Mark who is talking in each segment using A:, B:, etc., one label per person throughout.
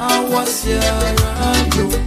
A: our Sierra Leone.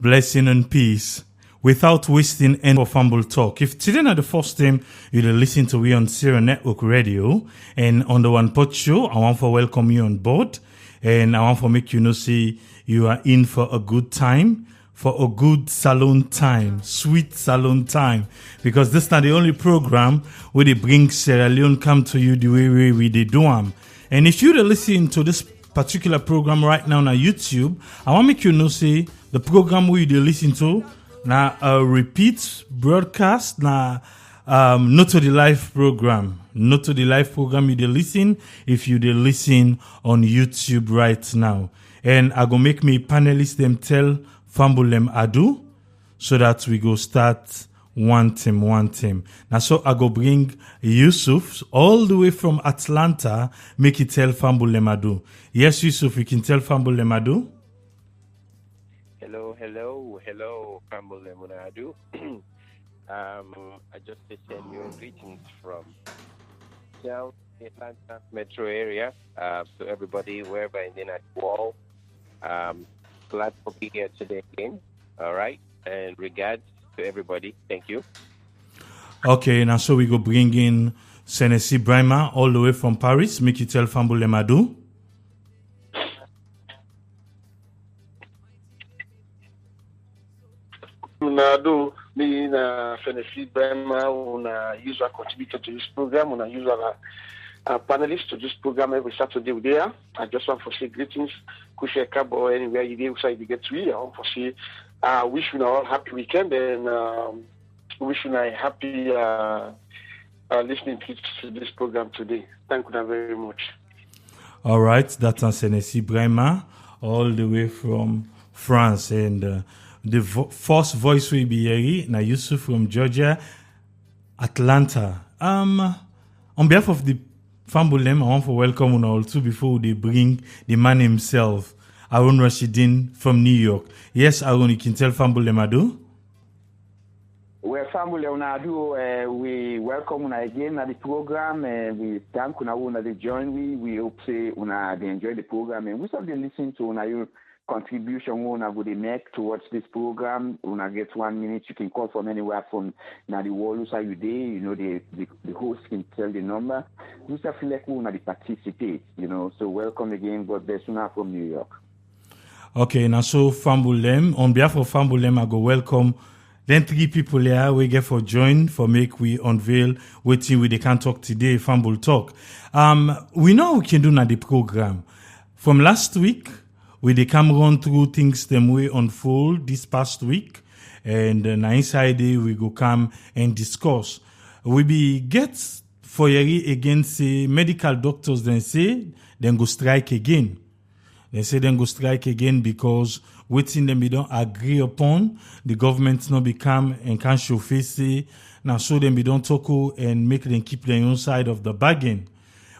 B: Blessing and peace. Without wasting any of fumble talk. If today not the first time you'll listen to me on Sierra Network Radio and on the WanPot show, I want to welcome you on board and I want to make you know say you are in for a good time, for a good salon time, sweet salon time, because this is not the only program where they bring Sierra Leone come to you the way we they do them. And if you're listening to this particular program right now on YouTube, I want to make you know say the program where you listen to now a repeat broadcast now not to the live program. Not to the live program you dey listen if you dey listen on YouTube right now. And I go make me panelists them tell Fambulem Adu so that we go start one team. Now so I go bring Yusuf all the way from Atlanta, make it tell Fambulem Adu. Yes, Yusuf, you can tell Fambulem Adu.
C: Hello, Fambulem Adu. I just send you greetings from South Atlanta metro area to everybody wherever in the world. Glad to be here today again. All right, and regards to everybody. Thank you.
B: Okay, now so we go bring in Senesi Brahma all the way from Paris. Make you tell Fambulem Adu.
D: Unado me na Senesi Brahma, una usual contributor to this program, una usual panelist to this program every Saturday we're there. I just want to say greetings, Kushe Kabo, anywhere you get you get to me. I want to say wish you all happy weekend and wish you a happy listening to this program today. Thank you very much.
B: All right, that's Senesi Brahma all the way from France and the first voice will be here na Yusuf from Georgia, Atlanta. On behalf of the Fambulem, I want to welcome you all too before they bring the man himself, Aaron Rashidin from New York. Yes, Aaron, you can tell Fambulem Adu.
E: Well, Fambulem Adu, we welcome you again at the program. We thank you that they join. We hope say they enjoy the program and we start to listen to your contribution una would make towards this program. Una get 1 minute, you can call from anywhere from now the world you day, the host can tell the number. We just feel like una participate, So welcome again, God bless you from New York.
B: Okay, now so Fambulem, on behalf of Fambulem, I go welcome then 3 people here we get for join for make we unveil waiting we they can talk today, Fambul Talk. We know we can do now the program. From last week, we they come run through things them way unfold this past week, and inside day we go come and discuss. We be get for yeri again say medical doctors then say then go strike again. They say then go strike again because waiting them we don't agree upon the government not become and can show face say now so them we don't talk and make them keep their own side of the bargain.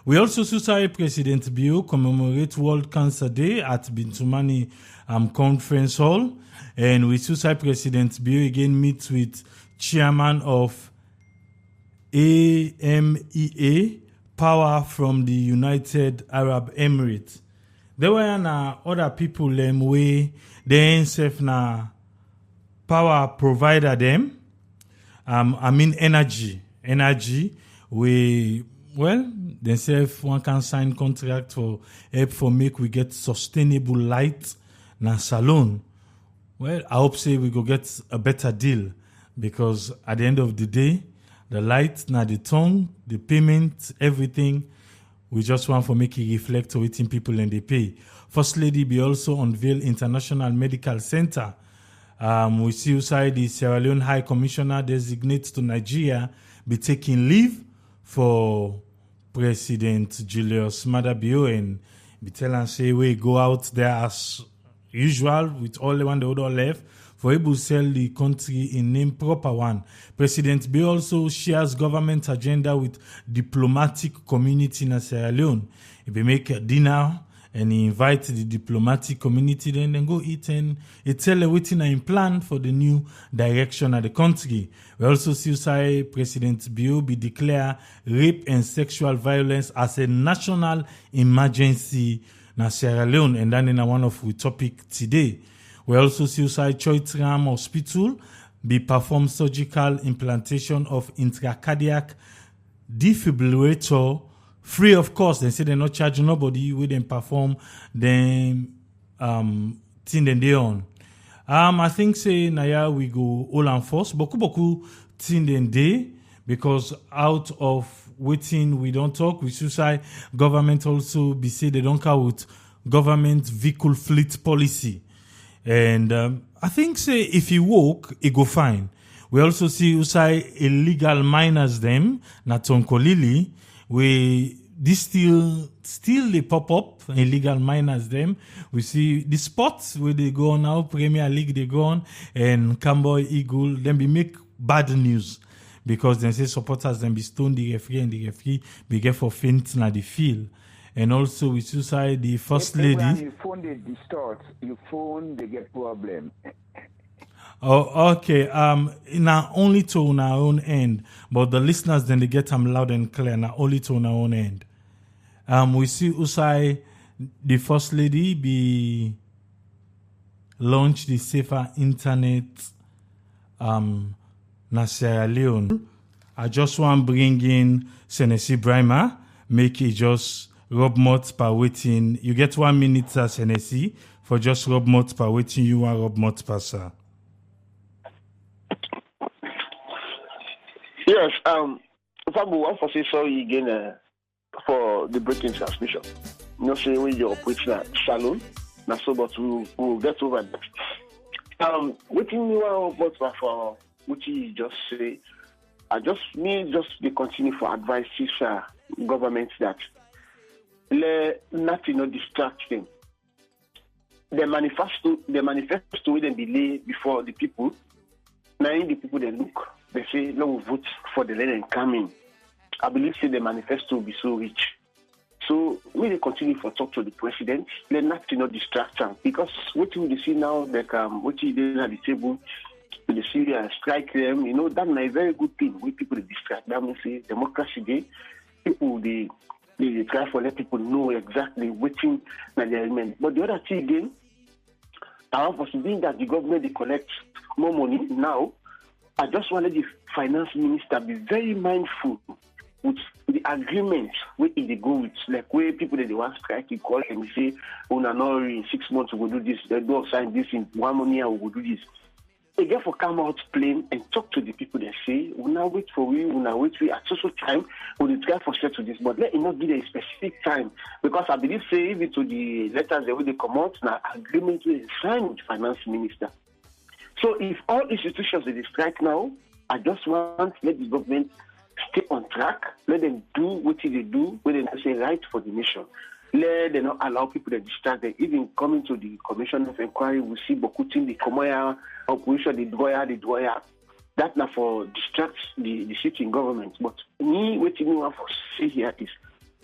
B: We also saw President Bio commemorate World Cancer Day at Bintumani Conference Hall. And we saw President Bio again meet with Chairman of AMEA, Power from the United Arab Emirates. There were other people way they self na power provider them. Energy. Themselves one can sign contract for help for make we get sustainable light na salon. Well, I hope say we go get a better deal because at the end of the day, the light na the tongue, the payment, everything, we just want to make it reflect to waiting people and they pay. First Lady be also unveil International Medical Center. We see inside the Sierra Leone High Commissioner designate to Nigeria be taking leave for President Julius Maada Bio and be telling say we go out there as usual with all the one the other left for able to sell the country in name proper one. President Bio also shares government agenda with diplomatic community in Sierra Leone. He be make a dinner and he invite the diplomatic community, then go eat and he tell them waiting in plan for the new direction of the country. We also see President Biobi declare rape and sexual violence as a national emergency in Sierra Leone, and then in one of the topic today. We also see Choitram Hospital be perform surgical implantation of intracardiac defibrillator free of cost. They say they not charge nobody with them perform them thing then they on. I think say Naya we go all and force boku thing then day because out of waiting we don't talk we suicide government also be say they don't count government vehicle fleet policy. And I think say if he walk, he go fine. We also see usai illegal miners them, na Tonkolili, we this still they pop up, illegal miners them. We see the spots where they go on now, Premier League they go on, and Camboy Eagle, then we make bad news. Because they say supporters then be stone the referee and the referee be get for faint na the field. And also we suicide the first lady.
E: Your phone they distort, your phone they get problem.
B: Oh, okay. Now only to our own end, but the listeners then they get them loud and clear. Now only to our own end. We see Usai, the first lady, be launch the safer internet. Na Sierra Leone. I just want to bring in Senesi Brima, make it just Rob Mott per waiting. You get 1 minute, Senesi, for just Rob Mott per waiting. You want Rob Mott per sir.
D: Yes, Fabu, one for say sorry again for the breaking transmission. You know, say when you're operating a salon, now so but we'll get over that. Waiting you want Mott for which you just say, just be continue for advices government that let nothing not distract them. The manifesto will then be laid before the people. Now the people they look, they say no we'll vote for the land and coming. I believe say the manifesto will be so rich. So we will continue for talk to the president. Let nothing not distract them because what we see now, like what he did at the table. The Syria strike them, you know, that's a very good thing. We people distract. That means say democracy day. People they try for let people know exactly what thing that they meant. But the other thing again, I was being that the government they collect more money now. I just wanted the finance minister be very mindful with the agreement where they go with, like where people that they want strike, you call and say, oh no, in 6 months we will do this. They don't sign this in 1 year we will do this. They therefore come out plain and talk to the people that say, we'll now wait for you, we'll now wait for you at social time, we'll try for settle this, but let it not give a specific time. Because I believe, say, even to the letters that will come out, now agreement will sign with the finance minister. So if all institutions they strike now, I just want to let the government stay on track, let them do what they do, when they say right for the nation. Let them not allow people to distract them. Even coming to the Commission of Inquiry, we see Bokutin, the Komoya operation, the Dwyer. That now for distract the sitting government. But me, what you want to say here is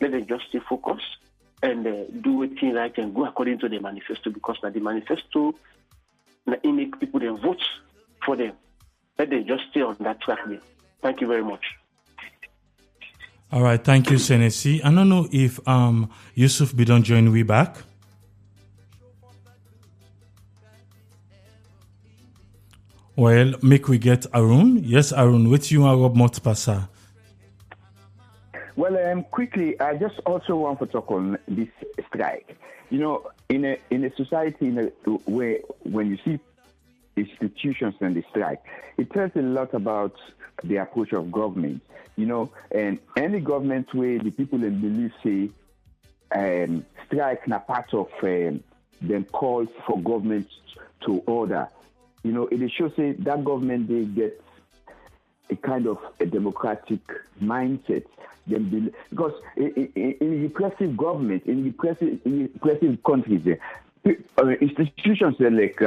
D: let them just stay focused and do what thing right and go according to the manifesto because now the manifesto it make people then vote for them. Let them just stay on that track there. Thank you very much.
B: All right, thank you, Senesi. I don't know if Yusuf Bidon join we back. Well, make we get Arun. Yes, Arun, what you want Rob Mott Pasa?
E: Well, quickly, I just also want to talk on this strike. You know, in a society where when you see institutions and the strike, it tells a lot about the approach of government. You know, and any government where the people in believe say strike na part of them calls for government to order. You know, it shows say that government they get a kind of a democratic mindset. Because in repressive government, in repressive countries, institutions like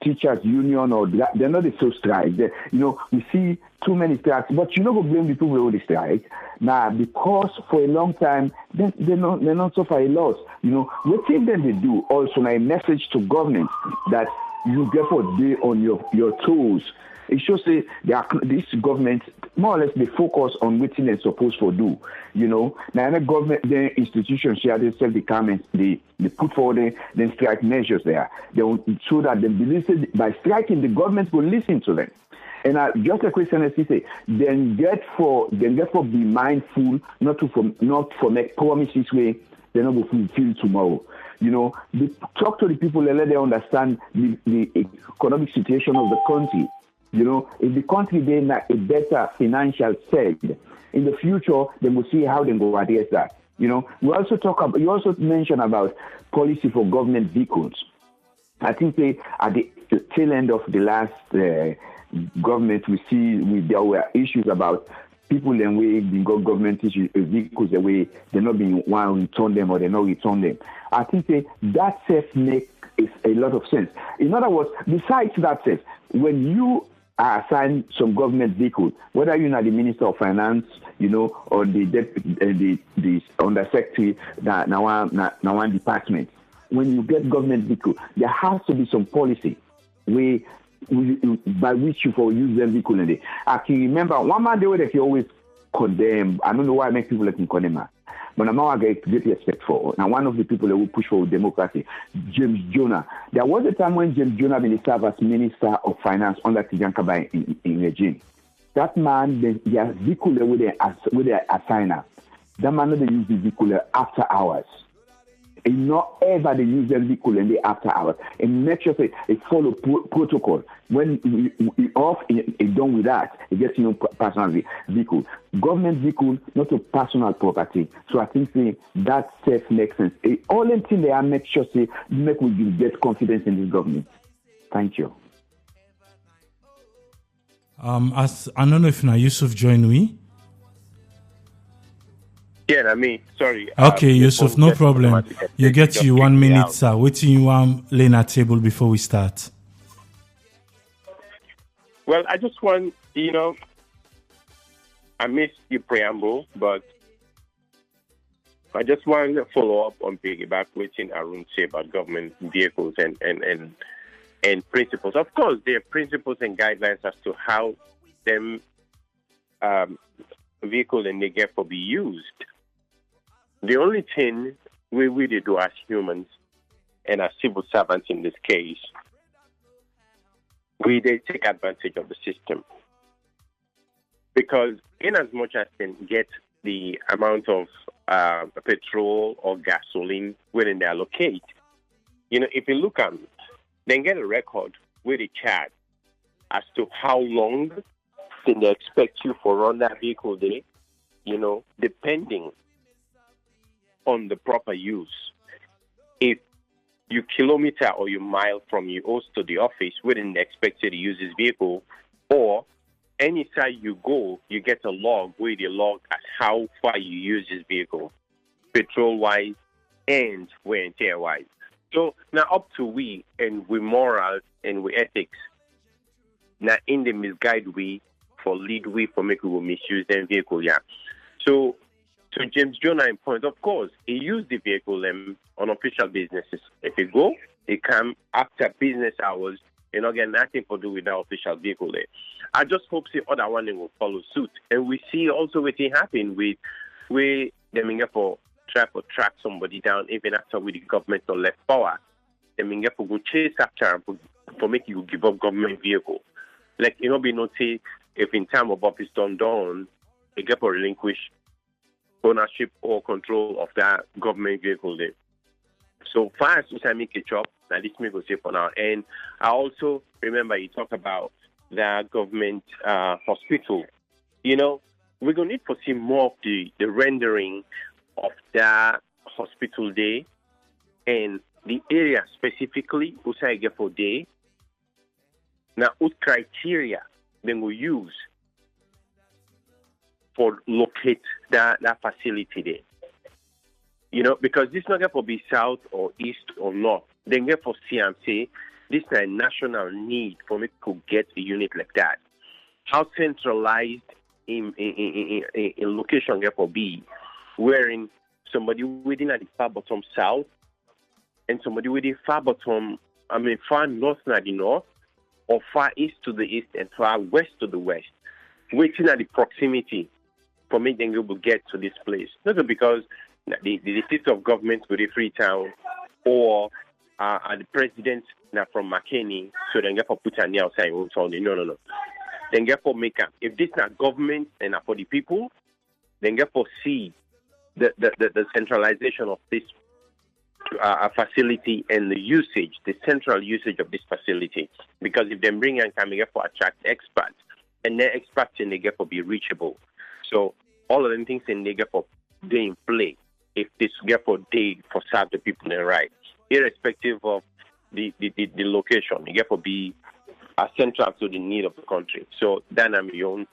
E: teachers union or they're not so strike. We see too many strikes, but you know go blame the people who the strike now because for a long time they not suffer a loss. What thing then they do also a message to government that you get for day on your toes. It shows say this government more or less they focus on what they're supposed to do. Now the government, the institutions share they self the comments, they put forward the strike measures there. They will so that they believe by striking the government will listen to them. And just a question as you say, then get for be mindful not for make promises where they're not going to fulfill tomorrow. They talk to the people and let them understand the economic situation of the country. If the country then a better financial side, in the future, they will see how they go address that. You also mentioned about policy for government vehicles. I think at the tail end of the last government, there were issues about people in way they got government vehicles the way they're not being want to return them or they not return them. I think that makes a lot of sense. In other words, besides that when you assign some government vehicle, whether you're not the Minister of Finance, or the undersecretary now one department, when you get government vehicle, there has to be some policy by which you for use them vehicle. I can remember one man the way that he always condemn. I don't know why I make people let him condemn her. But I'm not great respect for. Now, one of the people that will push for democracy, James Jonah. There was a time when James Jonah been served as Minister of Finance under Tijan Kaba in regime. That man, he has vehicle with the assigner. That man they use the vehicle after hours. And not ever they use the vehicle in the after hours. And make sure it follow protocol. When you off, it done with that, it gets personal vehicle. Government vehicle, not a personal property. So I think that makes sense. All the thing they are make sure make we get confidence in this government. Thank you.
B: As I don't know if now Yusuf join we.
C: Yeah, sorry.
B: Okay, Yusuf, no problem. You get you 1 minute, sir. Waiting you lay at table before we start.
C: Well, I just want, I missed your preamble, but I just want to follow up on piggyback what Arun said about government vehicles and principles. Of course, there are principles and guidelines as to how them vehicle and they get for be used. The only thing we really do as humans and as civil servants in this case, we they take advantage of the system. Because in as much as can get the amount of petrol or gasoline within they allocate, if you look at it, then get a record with a chart as to how long can they expect you for run that vehicle day, depending on the proper use. If you kilometer or you mile from your house to the office within the expected to use this vehicle, or any side you go, you get a log where they log as how far you use this vehicle, petrol-wise and wear and tear-wise. So now up to we and we morals and we ethics, now in the misguide we for lead we for make we will misuse them vehicle, yeah. So to James Jonah point, of course, he used the vehicle on official businesses. If you go, he come after business hours, you not get nothing to do with that official vehicle there. I just hope the other one will follow suit. And we see also what happen with where they for try to track somebody down even after with the government or left power. They for go chase after for make you give up government vehicle. Like be noted if in time of office done, they get for relinquish ownership or control of that government vehicle there. So far as I make a job, now this may go say for now. And I also remember you talk about the government hospital. We're gonna need to see more of the rendering of that hospital day and the area specifically Usai get for day. Now what criteria then we use for locate that facility there. because this not going to be south or east or north. Then get for CMC, this is a national need for me to get a unit like that. How centralized in location get for be, wherein somebody within the far bottom south and somebody within far bottom, far north to the north, or far east to the east and far west to the west, waiting at the proximity for me then you will get to this place. Not because the seat of government with a Freetown or the president from McKinney, so then get for put an outside. No. Then get for make up. If this not government and for the people, then get for see the centralization of this facility and the usage, the central usage of this facility. Because if they bring and can get for attract experts, and their experts in they get for be reachable. So all of them things in they get for they in play. If this get for they for serve the people in right, irrespective of the location, you get for be central to the need of the country. So then I'm your own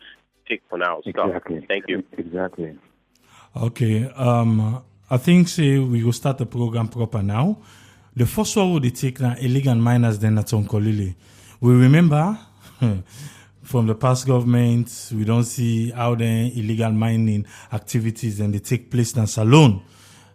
C: take for now.
E: Exactly.
C: Thank you.
E: Exactly.
B: Okay. I think we will start the program proper now. The first one would take now illegal miners then at Tonkolili. We remember from the past government, we don't see how the illegal mining activities and they take place in Salone.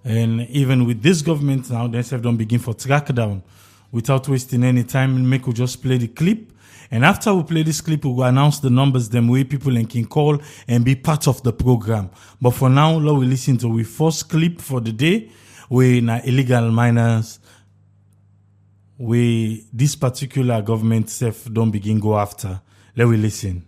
B: And even with this government now, they don't begin for track down. Without wasting any time, make we just play the clip. And after we play this clip, we will announce the numbers, them way people can call and be part of the program. But for now, let we listen to the first clip for the day, where illegal miners, where this particular government self don't begin go after. Let we listen.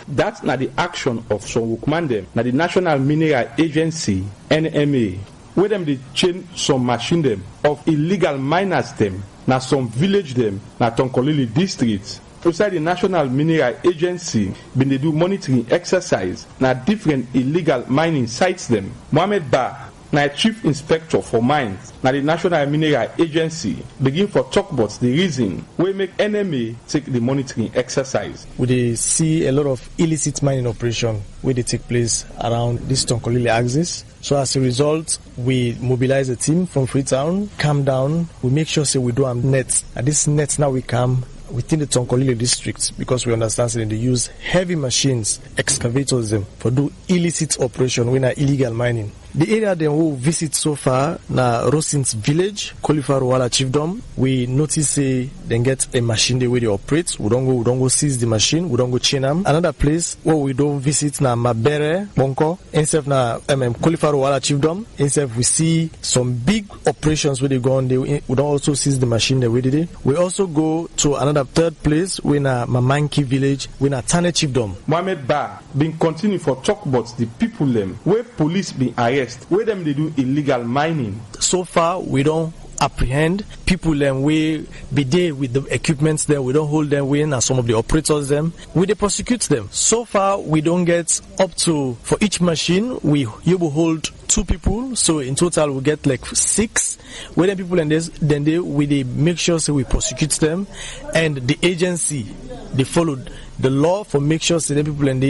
F: That's not the action of some workmen them. Now the National Mineral Agency, NMA, where them they change some machine them of illegal miners them. Now some village them, now Tonkolili districts. Outside the National Mineral Agency, been they do monitoring exercise. Now different illegal mining sites them. Mohamed Ba, now Chief Inspector for Mines, now the National Mineral Agency, begin for talk about the reason we make NMA take the monitoring exercise.
G: We see a lot of illicit mining operation where they take place around this Tonkolili axis. So as a result, we mobilize a team from Freetown, come down, we make sure we do nets. And this nets now we come within the Tonkolili district because we understand that they use heavy machines, excavators them for do illicit operation when are illegal mining. The area they will visit so far na Rosins village, Kolifaro Wala Chiefdom. We notice they get a machine the way they operate. We don't go seize the machine. We don't go chain them. Another place where we don't visit na Mabere, Bonko. Instead na Kolifaro Wala Chiefdom. Instead we see some big operations where they go on. We don't also seize the machine the way they do. We also go to another third place where na Mamanki village, where na Tane Chiefdom.
F: Mohamed Ba been continue for talk about the people them where police be arrested. Where them they do illegal mining.
G: So far, we don't apprehend people them we be there with the equipments there. We don't hold them in as some of the operators them. We they prosecute them. So far, we don't get up to for each machine. You will hold 2 people. So in total, we get like 6. Where the people and then they make sure we prosecute them, and the agency they followed the law for make sure that the people and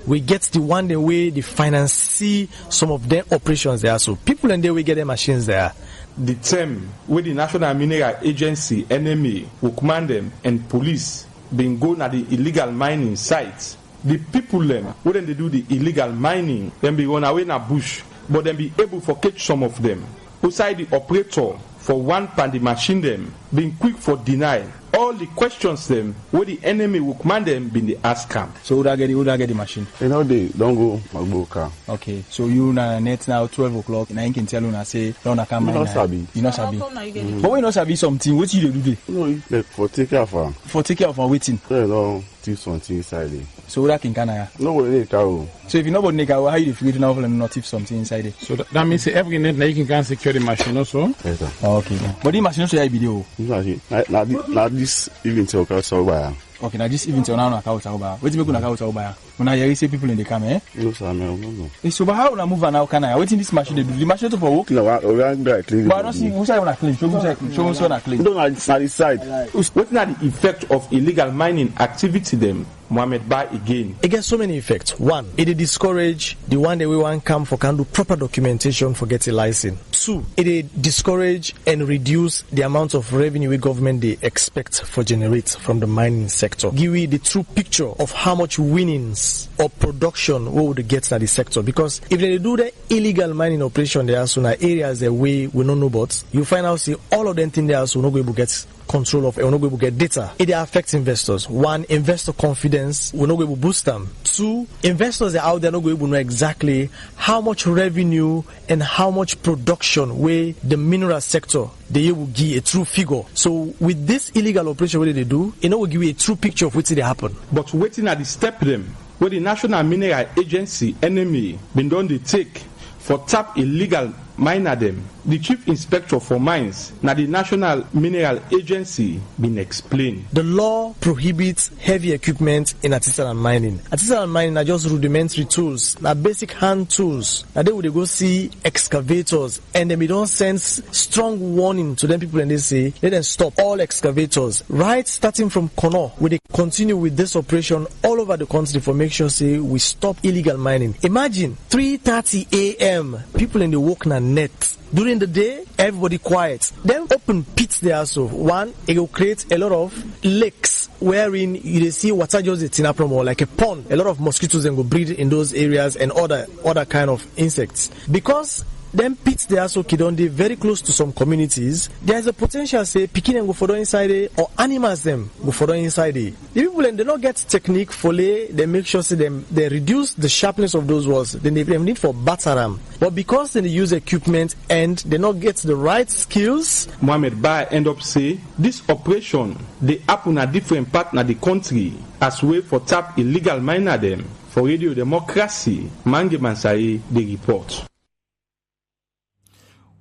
G: we get the one the way they finance some of their operations there. So people and we get their machines there.
F: The term where the National Mineral Agency, NMA, workmen them and police been going at the illegal mining sites. The people them when they do the illegal mining, then be run away in a bush, but then be able to catch some of them. Outside the operator for one pan the machine them, being quick for deny. All the questions them where the enemy will command them been the ask them.
H: So who get the machine?
I: You know they don't go Magboka.
H: Okay. So you na net now 12 o'clock. Now you can tell una say don't come.
I: You not sabi.
H: You not sabi. But we not sabi something. What you do?
I: No, like for take care of her.
H: For take care of her waiting.
I: Yeah, no, thief something inside there.
H: So that can canaya.
I: Nobody need cow.
H: So if you nobody need cow, how you figure to now not thief something inside there?
J: So that means every net now you can secure the machine also.
I: Yes, sir.
H: Okay. But the machine also have video.
I: Now this even tell so by.
H: Okay, now just even tell now na kauta oba. Wetin make una kauta oba? Una hear say people in the car, eh?
I: No, sir, no.
H: So but how una move now can I? Wetin this machine dey do? The machine to for work?
I: No, we are going to clean it.
H: But I don't see who say una clean. Show me say una clean.
I: No, na the side.
F: Wetin are the effect of illegal mining activity them? Mohammed Ba again.
G: It gets so many effects. One, it discourage the one that we want come for can do proper documentation for getting license. Two, it discourage and reduce the amount of revenue we government they expect for generate from the mining sector. Give you the true picture of how much winnings or production we would get at the sector. Because if they do the illegal mining operation there, so now areas that we don't know about, you find out see all of them things there so no go able to get control of, we're not going to get data. It affects investors. One, investor confidence, we're not going to boost them. Two, investors are out there not going to know exactly how much revenue and how much production where the mineral sector they will give a true figure. So with this illegal operation, what they do, it will give you a true picture of what's they happen.
F: But waiting at the step them, where the National Mineral Agency, NMA, been done they take for tap illegal miner them. The chief inspector for mines, now the National Mineral Agency, been explained.
G: The law prohibits heavy equipment in artisanal mining. Artisanal mining are just rudimentary tools, now basic hand tools. Now they would go see excavators and then we don't send strong warning to them people and they say, let them stop all excavators. Right, starting from Kono, where they continue with this operation all over the country for make sure say we stop illegal mining. Imagine 3:30 a.m. people in the work na net. During the day, everybody quiet. Then open pits there. So one, it will create a lot of lakes wherein you see water just a from or like a pond. A lot of mosquitoes then go breed in those areas and other kind of insects. Because them pits there so Kidonde very close to some communities, there's a potential say picking and go for inside it or animals them go for inside it. The people and they not get technique for they make sure say them they reduce the sharpness of those walls. Then they need for bataram. But because they use equipment and they not get the right skills,
F: Mohammed Ba end up say this operation they happen at different part of the country as way for tap illegal miner them for Radio Democracy. Mange Mansai they report.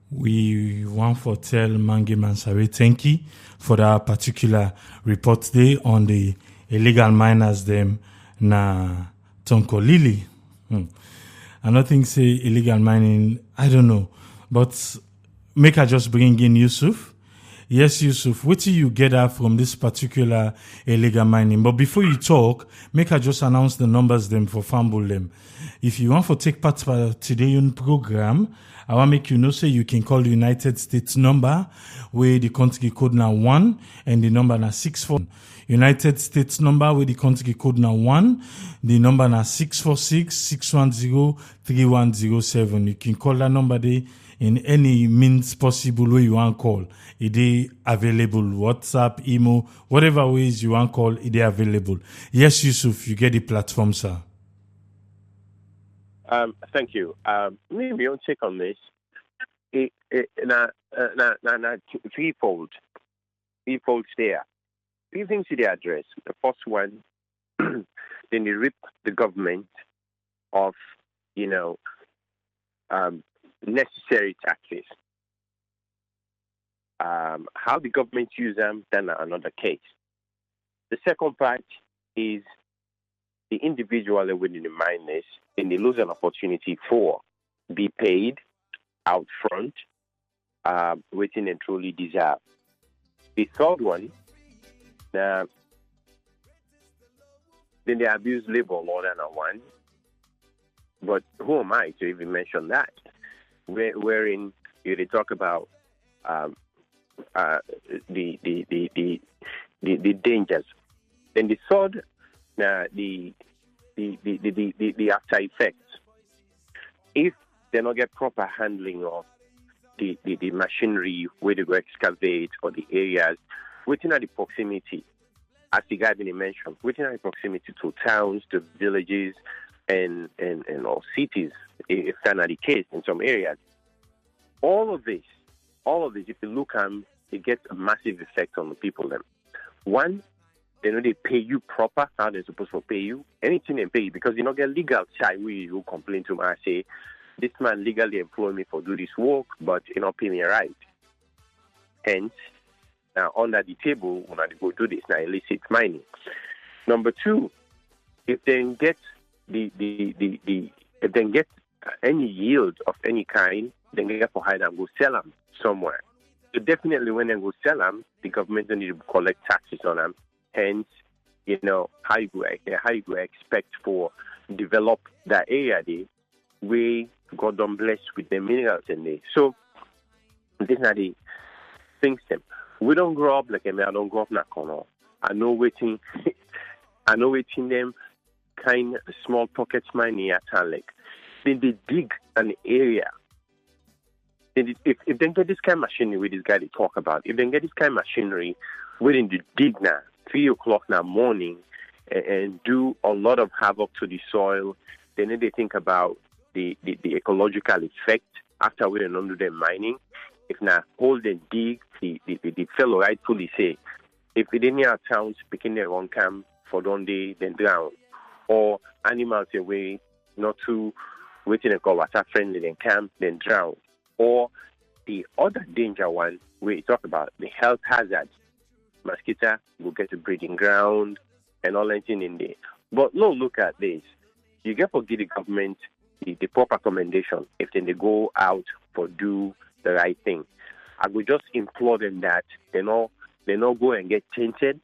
B: We want to tell Mange Mansare thank you for that particular report there on the illegal miners them na Tonkolili. I don't think say illegal mining, I don't know. But make I just bring in Yusuf. Yes, Yusuf, what do you get out from this particular illegal mining? But before you talk, make I just announce the numbers them for Fambul them. If you want to take part for today's program, I want to make you know, say you can call the United States number, where the country code now 1, and the number now 64. United States number, where the country code now 1, the number now 646-610-3107. You can call that number there in any means possible way you want to call. It is available. WhatsApp, email, whatever ways you want to call, it is available. Yes, Yusuf, you get the platform, sir.
C: Thank you. Maybe your take on this. Threefold there. Three things they address. The first one, then they rip the government of, necessary taxes. How the government use them, then another case. The second part is the individual within the miners, and they lose an opportunity for be paid out front, waiting and truly deserve. The third one, then they abuse labor law than one. But who am I to even mention that? Wherein they talk about the dangers. Then the third, the after effects. If they don't get proper handling of the machinery where they go excavate or the areas within the proximity, as the guy been mentioned, within the proximity to towns, to villages, and or cities, if that's not the case in some areas. All of this, if you look at them, it gets a massive effect on the people. Then, one, they know they pay you proper how they're supposed to pay you. Anything they pay you, because you don't get legal side where you complain to me and say, this man legally employed me for do this work, but you not pay me right. Hence, now under the table, when I go do this, now illicit mining. Number two, if they get if they get any yield of any kind, then they get for hide and go sell them somewhere. So definitely when they go sell them, the government don't need to collect taxes on them. Hence, how you go expect for develop that area there, we God done blessed with the minerals in there. So these are the things them. We don't grow up like I don't grow up in a corner. I know waiting them kind of small pockets mine near town like. Then they dig an area. Then if they get this kind of machinery with this guy they talk about, if they get this kind of machinery within the dig now, 3 o'clock in the morning, and do a lot of havoc to the soil, then they think about the ecological effect after we don't do the mining. If now hold and dig, the fellow rightfully say, if it in our towns picking their own camp for don't they then drown, or animals away not to waiting and call water friendly then camp then drown, or the other danger one we talk about the health hazards, mosquito will get to breeding ground and all that in there. But no, look at this. You get to give the government the proper commendation if then they go out for do the right thing. I would just implore them that they not go and get tainted,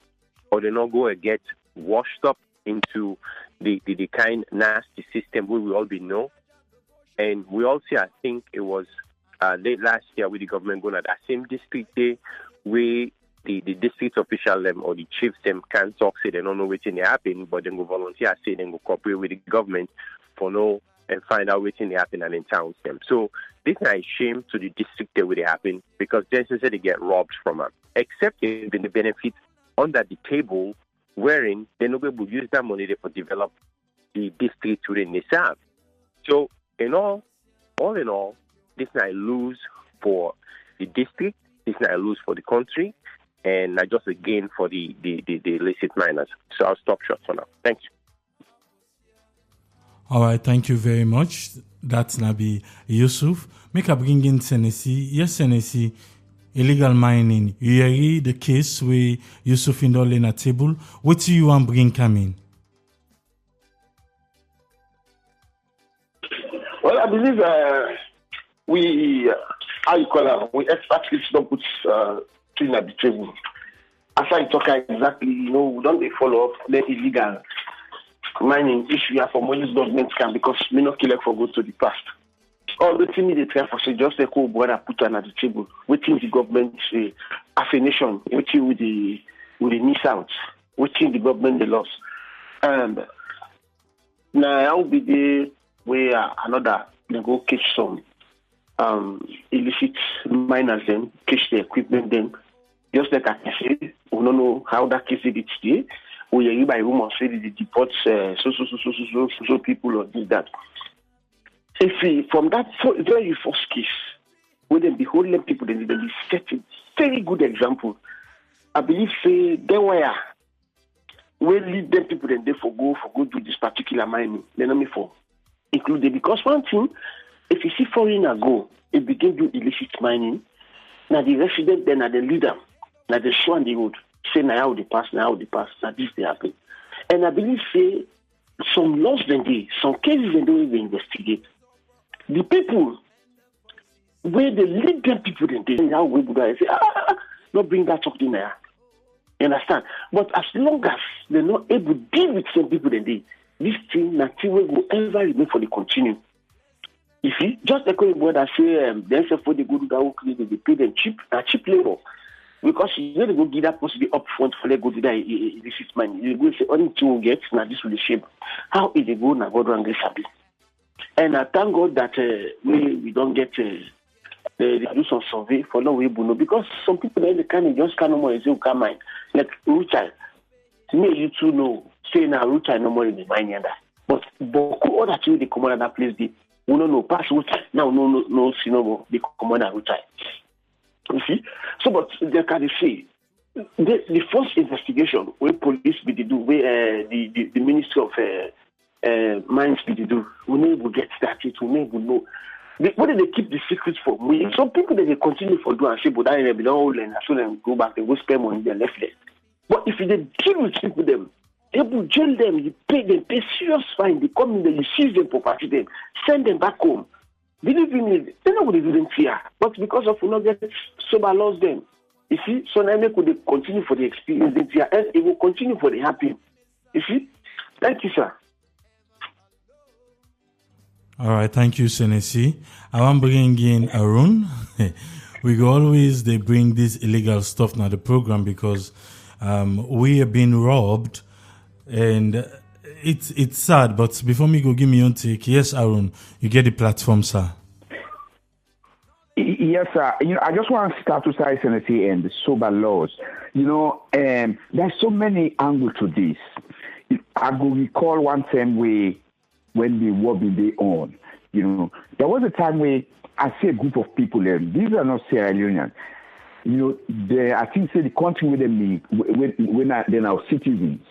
C: or they not go and get washed up into the kind nasty system we will all be know. And we all see, I think it was late last year with the government going at that same district there where the district official them or the chiefs them can't talk, say they don't know what's in the happen, but then go volunteer, say they go cooperate with the government for no and find out what's in the happen and in towns them. So this is a shame to the district there where they happen, because then say they get robbed from them. Except in the benefits under the table, wherein they're not able to use that money there for develop the district within they serve. So all in all, this is a lose for the district, this is a lose for the country, and not just a gain for the illicit miners. So I'll stop short for now. Thank you.
B: All right, thank you very much. That's Nabi Yusuf. Make a bring in Tennessee. Yes, Tennessee, illegal mining. You hear the case where Yusuf in the table. What do you want bring coming?
D: Well, I believe we experts don't put clean at the table. As I talk exactly, we don't they follow up the illegal mining issue for money government can, because we not kill for go to the past. All the things they try for say just a cool brother put on at the table. Waiting the government say as a nation, waiting with the miss out, waiting the government the loss. And now I'll be there where another they go catch some illicit miners them, catch the equipment them. Just like I say, we don't know how that case is today. We hear by rumors say they deport so people or this that. If from that very first case, where they be holding people, then they be setting very good example. I believe say they were lead them people then they for go do this particular mining. They not me for include them, because one thing, if you see foreigner go, it begin do illicit mining. Now the resident then are the leader. Now they show on the road, say now how they pass, now this they happen. And I believe say some laws then they, some cases they don't even investigate. The people where they lead them people then they how we would say, not bring that talk in there. You understand? But as long as they're not able to deal with some people then they, this thing nothing will ever remain for the continue. You see, just like what I say, the SFO they go to that they pay them cheap labor. Because you know they go give that supposed to be upfront for they go do that illicit money. You go say only two will get now this will be shame. How is they go now God and grace happy? And I thank God that we don't get they do some survey for no way know, because some people they can just can't no more is can mine. Like Ruchai. To me you too know say now Ruchai no more in the mine that. But other two they come on that place they we don't know pass Ruchai. Now no see no more they come on that Ruchai. You see? So, but they can say the first investigation where police be do, where the Ministry of Mines be do, we never get started, we never know. What do they keep the secrets for? Some people they continue for do and say, but I never know, and so then go back, they go spend money, they left there. But if they deal with people them, Able jail them, you pay serious fine, they come in there, you seize them, property them, send them back home. Believe me, they're not going to do them fear. But because of not get sober laws them, you see, so now could continue for the experience, it will continue for the happy. You see? Thank you, sir.
B: All right, thank you, Senesi. I want to bring in Arun. We go always they bring this illegal stuff now the program because we are being robbed, and it's sad. But before me go give me your take, yes, Arun, you get the platform, sir.
E: Yes, sir. I just want to start to say Senesi and the sober laws. There's so many angles to this. I go recall one time when the war began on. There was a time where I see a group of people there. These are not Sierra Leoneans. I think say the country where they're our citizens.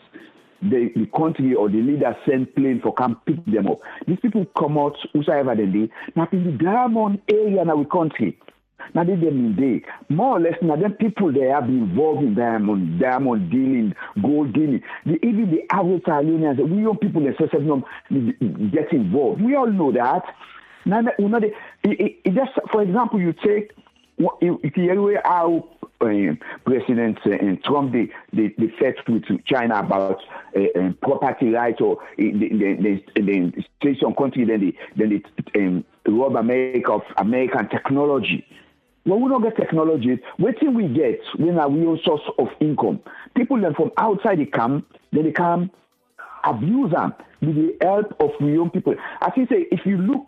E: The country or the leader send plane for come pick them up. These people come out whosoever they do. Now in the diamond area in our country. Now they them in day. More or less now them people they have been involved in diamond dealing, gold dealing. Even the average Italians, we young people themselves get involved. We all know that. Now just for example, you take if you hear how President Trump they fought with China about property rights, or the station country then they rob America of American technology. When we don't get technology, what do we get when our real source of income? People then from outside the camp, then they come abuse them with the help of young people. I think say if you look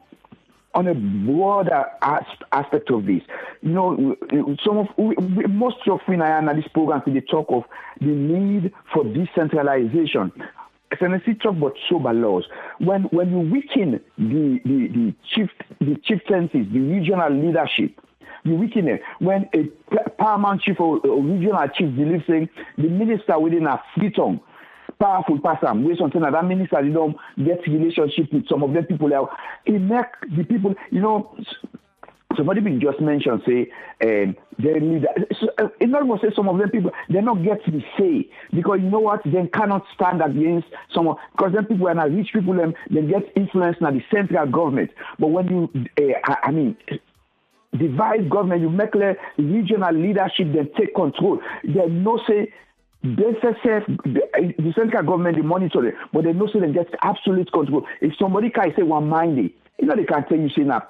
E: on a broader aspect of this, most of when I am at this program, they talk of the need for decentralization. Senesi talk about sober laws. When you weaken the chieftaincies, the regional leadership, you weaken it. When a paramount chief or regional chief believes saying the minister within a free tongue, powerful person, where something like that minister, don't get relationship with some of them people. It make the people, somebody been just mentioned, say, they need, it's not going to say some of them people, they not get to say, because you know what, they cannot stand against someone, because then people are not rich people, they get influence in the central government. But when you, divide government, you make the regional leadership, then take control. They no say, the central government, they monitor it, but they know say they get absolute control. If somebody can say one minded, they can tell you say na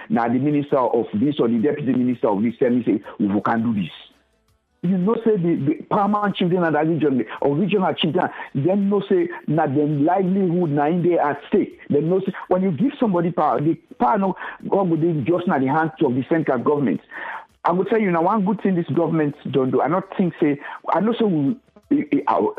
E: the minister of this or the deputy minister of this, tell me say we can do this. Say the paramount chief in that region or regional chief, then say na the livelihood na in there at stake. Then say when you give somebody power, the power no God will just na the hands of the central government. I will tell you now one good thing this government don't do. I not think say I know so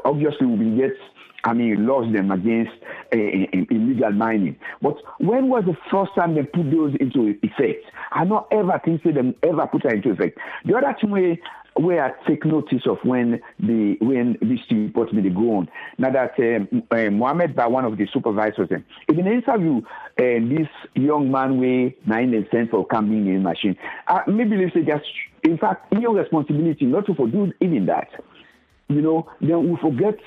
E: obviously we will get laws them against illegal mining. But when was the first time they put those into effect? I not ever think say them ever put that into effect. The other thing where I take notice of when this report may go on. Now that Mohammed by one of the supervisors, in an interview, this young man way 9 cents for coming in machine. Maybe they say just in fact your responsibility not to do even that. Then we forget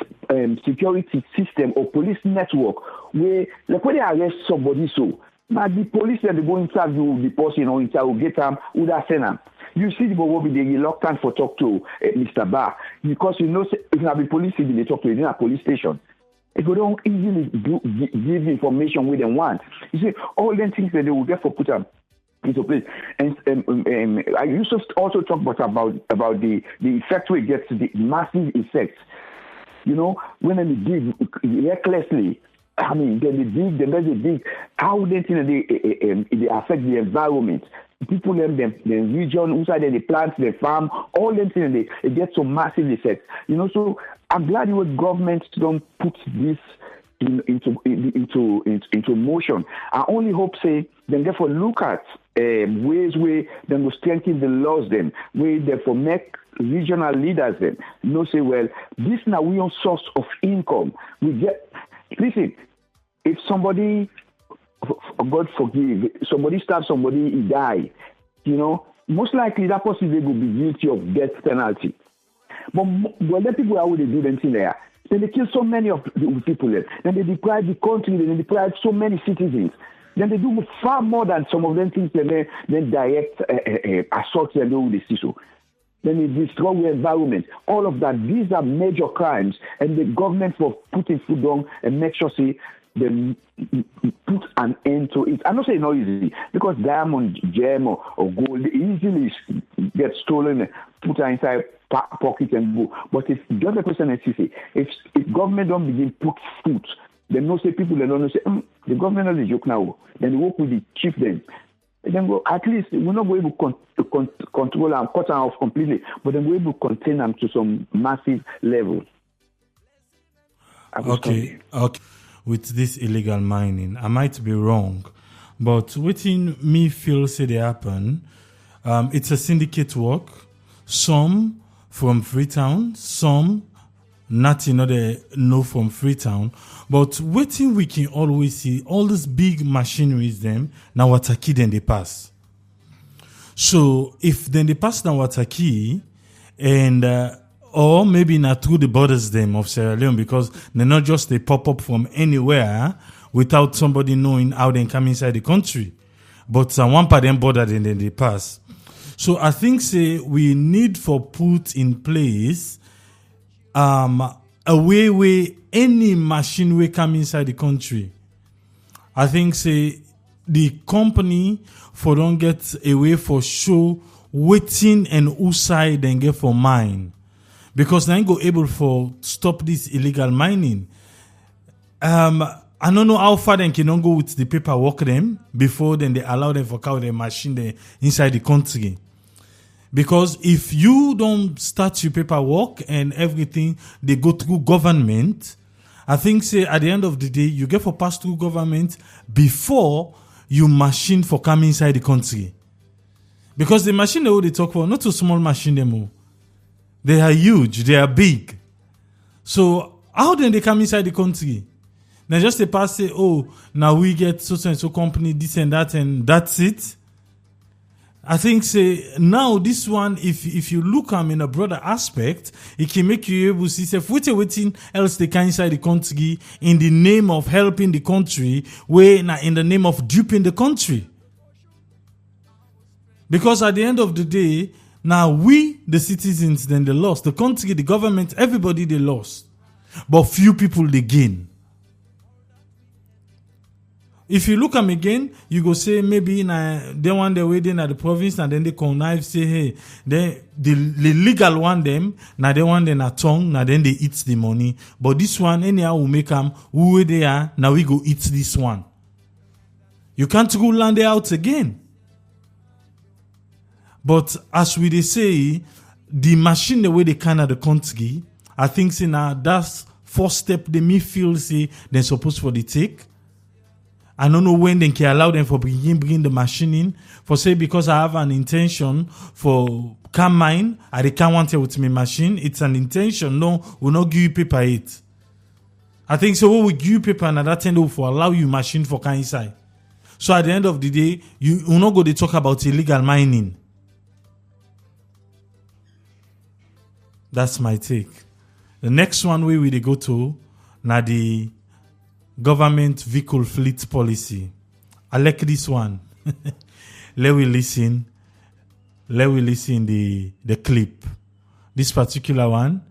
E: security system or police network where like when they arrest somebody now the police then they go interview the person or interview get them who that send them. You see the will be reluctant for talk to Mr. Barr because if not the police they talk to in a police station. If you don't easily give information where they want, you see all them things that they will get for put them into place. And I used to also talk about the effect we get to the massive effects. When they dig recklessly, then they dig. How they think they affect the environment. People in the region, inside the plants, the farm, all them things they get some massive effects. So I'm glad your government don't put this into motion. I only hope say then therefore look at ways where they will strengthen the laws then, where therefore make regional leaders then say well this now we own source of income. We get listen, if somebody God forgive somebody stab somebody he die, most likely that person will be guilty of death penalty. But when the people are they do them thing there, Then they kill so many of the people there. Then they deprive the country, then they deprive so many citizens. Then they do far more than some of them things than direct assaults and do with the CISO. Then they destroy the environment. All of that, these are major crimes, and the government for putting foot down and make sure they put an end to it. I'm not saying not easy, because diamond, gem, or gold easily get stolen, put inside pocket and go. But if just a person if government don't begin put foot, then no say people they don't say the government is a joke now. Then they work with the chief then. And then go, at least we're not going to control and cut them off completely, but then we're able to contain them to some massive level.
B: Okay. With this illegal mining, I might be wrong, but within me feel say they happen, it's a syndicate work. Some from Freetown, some not know from Freetown, but waiting we can always see all these big machineries them now Wataki then they pass. So if then they pass now Wataki and or maybe not through the borders them of Sierra Leone, because they're not just they pop up from anywhere without somebody knowing how they come inside the country. But one part them border then they pass. So I think say we need for put in place a way where any machine will come inside the country. I think say the company for don't get a way for show waiting and who side and get for mine. Because they ain't go able for stop this illegal mining. I don't know how far they can go with the paperwork them before then they allow them for carry their machine there inside the country. Because if you don't start your paperwork and everything, they go through government. I think say at the end of the day, you get for pass through government before you machine for come inside the country. Because the machine they talk for, not a small machine them. They are huge, they are big. So how then they come inside the country? Then just they pass say, oh, now we get so and so company, this and that's it. I think say now this one, if you look in a broader aspect, it can make you able to see if waiting else they can inside the country in the name of helping the country, where now in the name of duping the country. Because at the end of the day, now we, the citizens, then they lost. The country, the government, everybody they lost. But few people they gain. If you look at them again, you go say maybe they want the way they at the province and then they connive say, hey, the legal one them, now they want them a tongue, now then they eat the money. But this one, anyhow, will make them who they are, now we go eat this one. You can't go land it out again. But as we they say, the machine the way they can at the country, I think say now that's first step they me feel say they're supposed for the take. I don't know when they can allow them for bring the machine in. For say because I have an intention for can mine, I can't want it with my machine. It's an intention. No, we'll not give you paper it. I think so. We will give you paper and that time for allow you machine for can inside. So at the end of the day, you will not go to talk about illegal mining. That's my take. The next one we will go to now the government vehicle fleet policy. I like this one. Let we listen the clip. This particular one,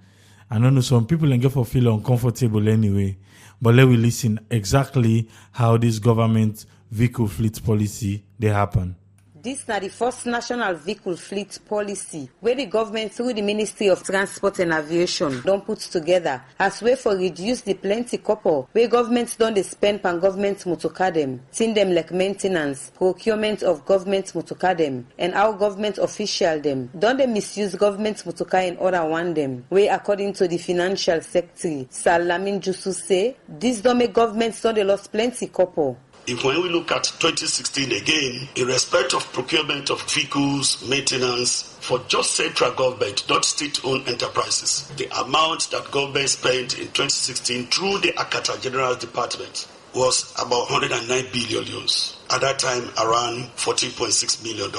B: I don't know, some people get for feel uncomfortable anyway, but let we listen exactly how this government vehicle fleet policy they happen.
K: This is the first national vehicle fleet policy where the government through the Ministry of Transport and Aviation don't put together as way for reduce the plenty couple where governments don't they spend on government motorcar them, thing them like maintenance, procurement of government motorcar them, and how government official them. Don't they misuse government motorcar in order one them, where according to the financial secretary, Salamin Jusu say, this don't make governments don't they lost plenty couple.
L: If when we look at 2016 again, in respect of procurement of vehicles, maintenance, for just central government, not state-owned enterprises, the amount that government spent in 2016 through the Akata General Department was about 109 billion euros. at that time around $14.6 million.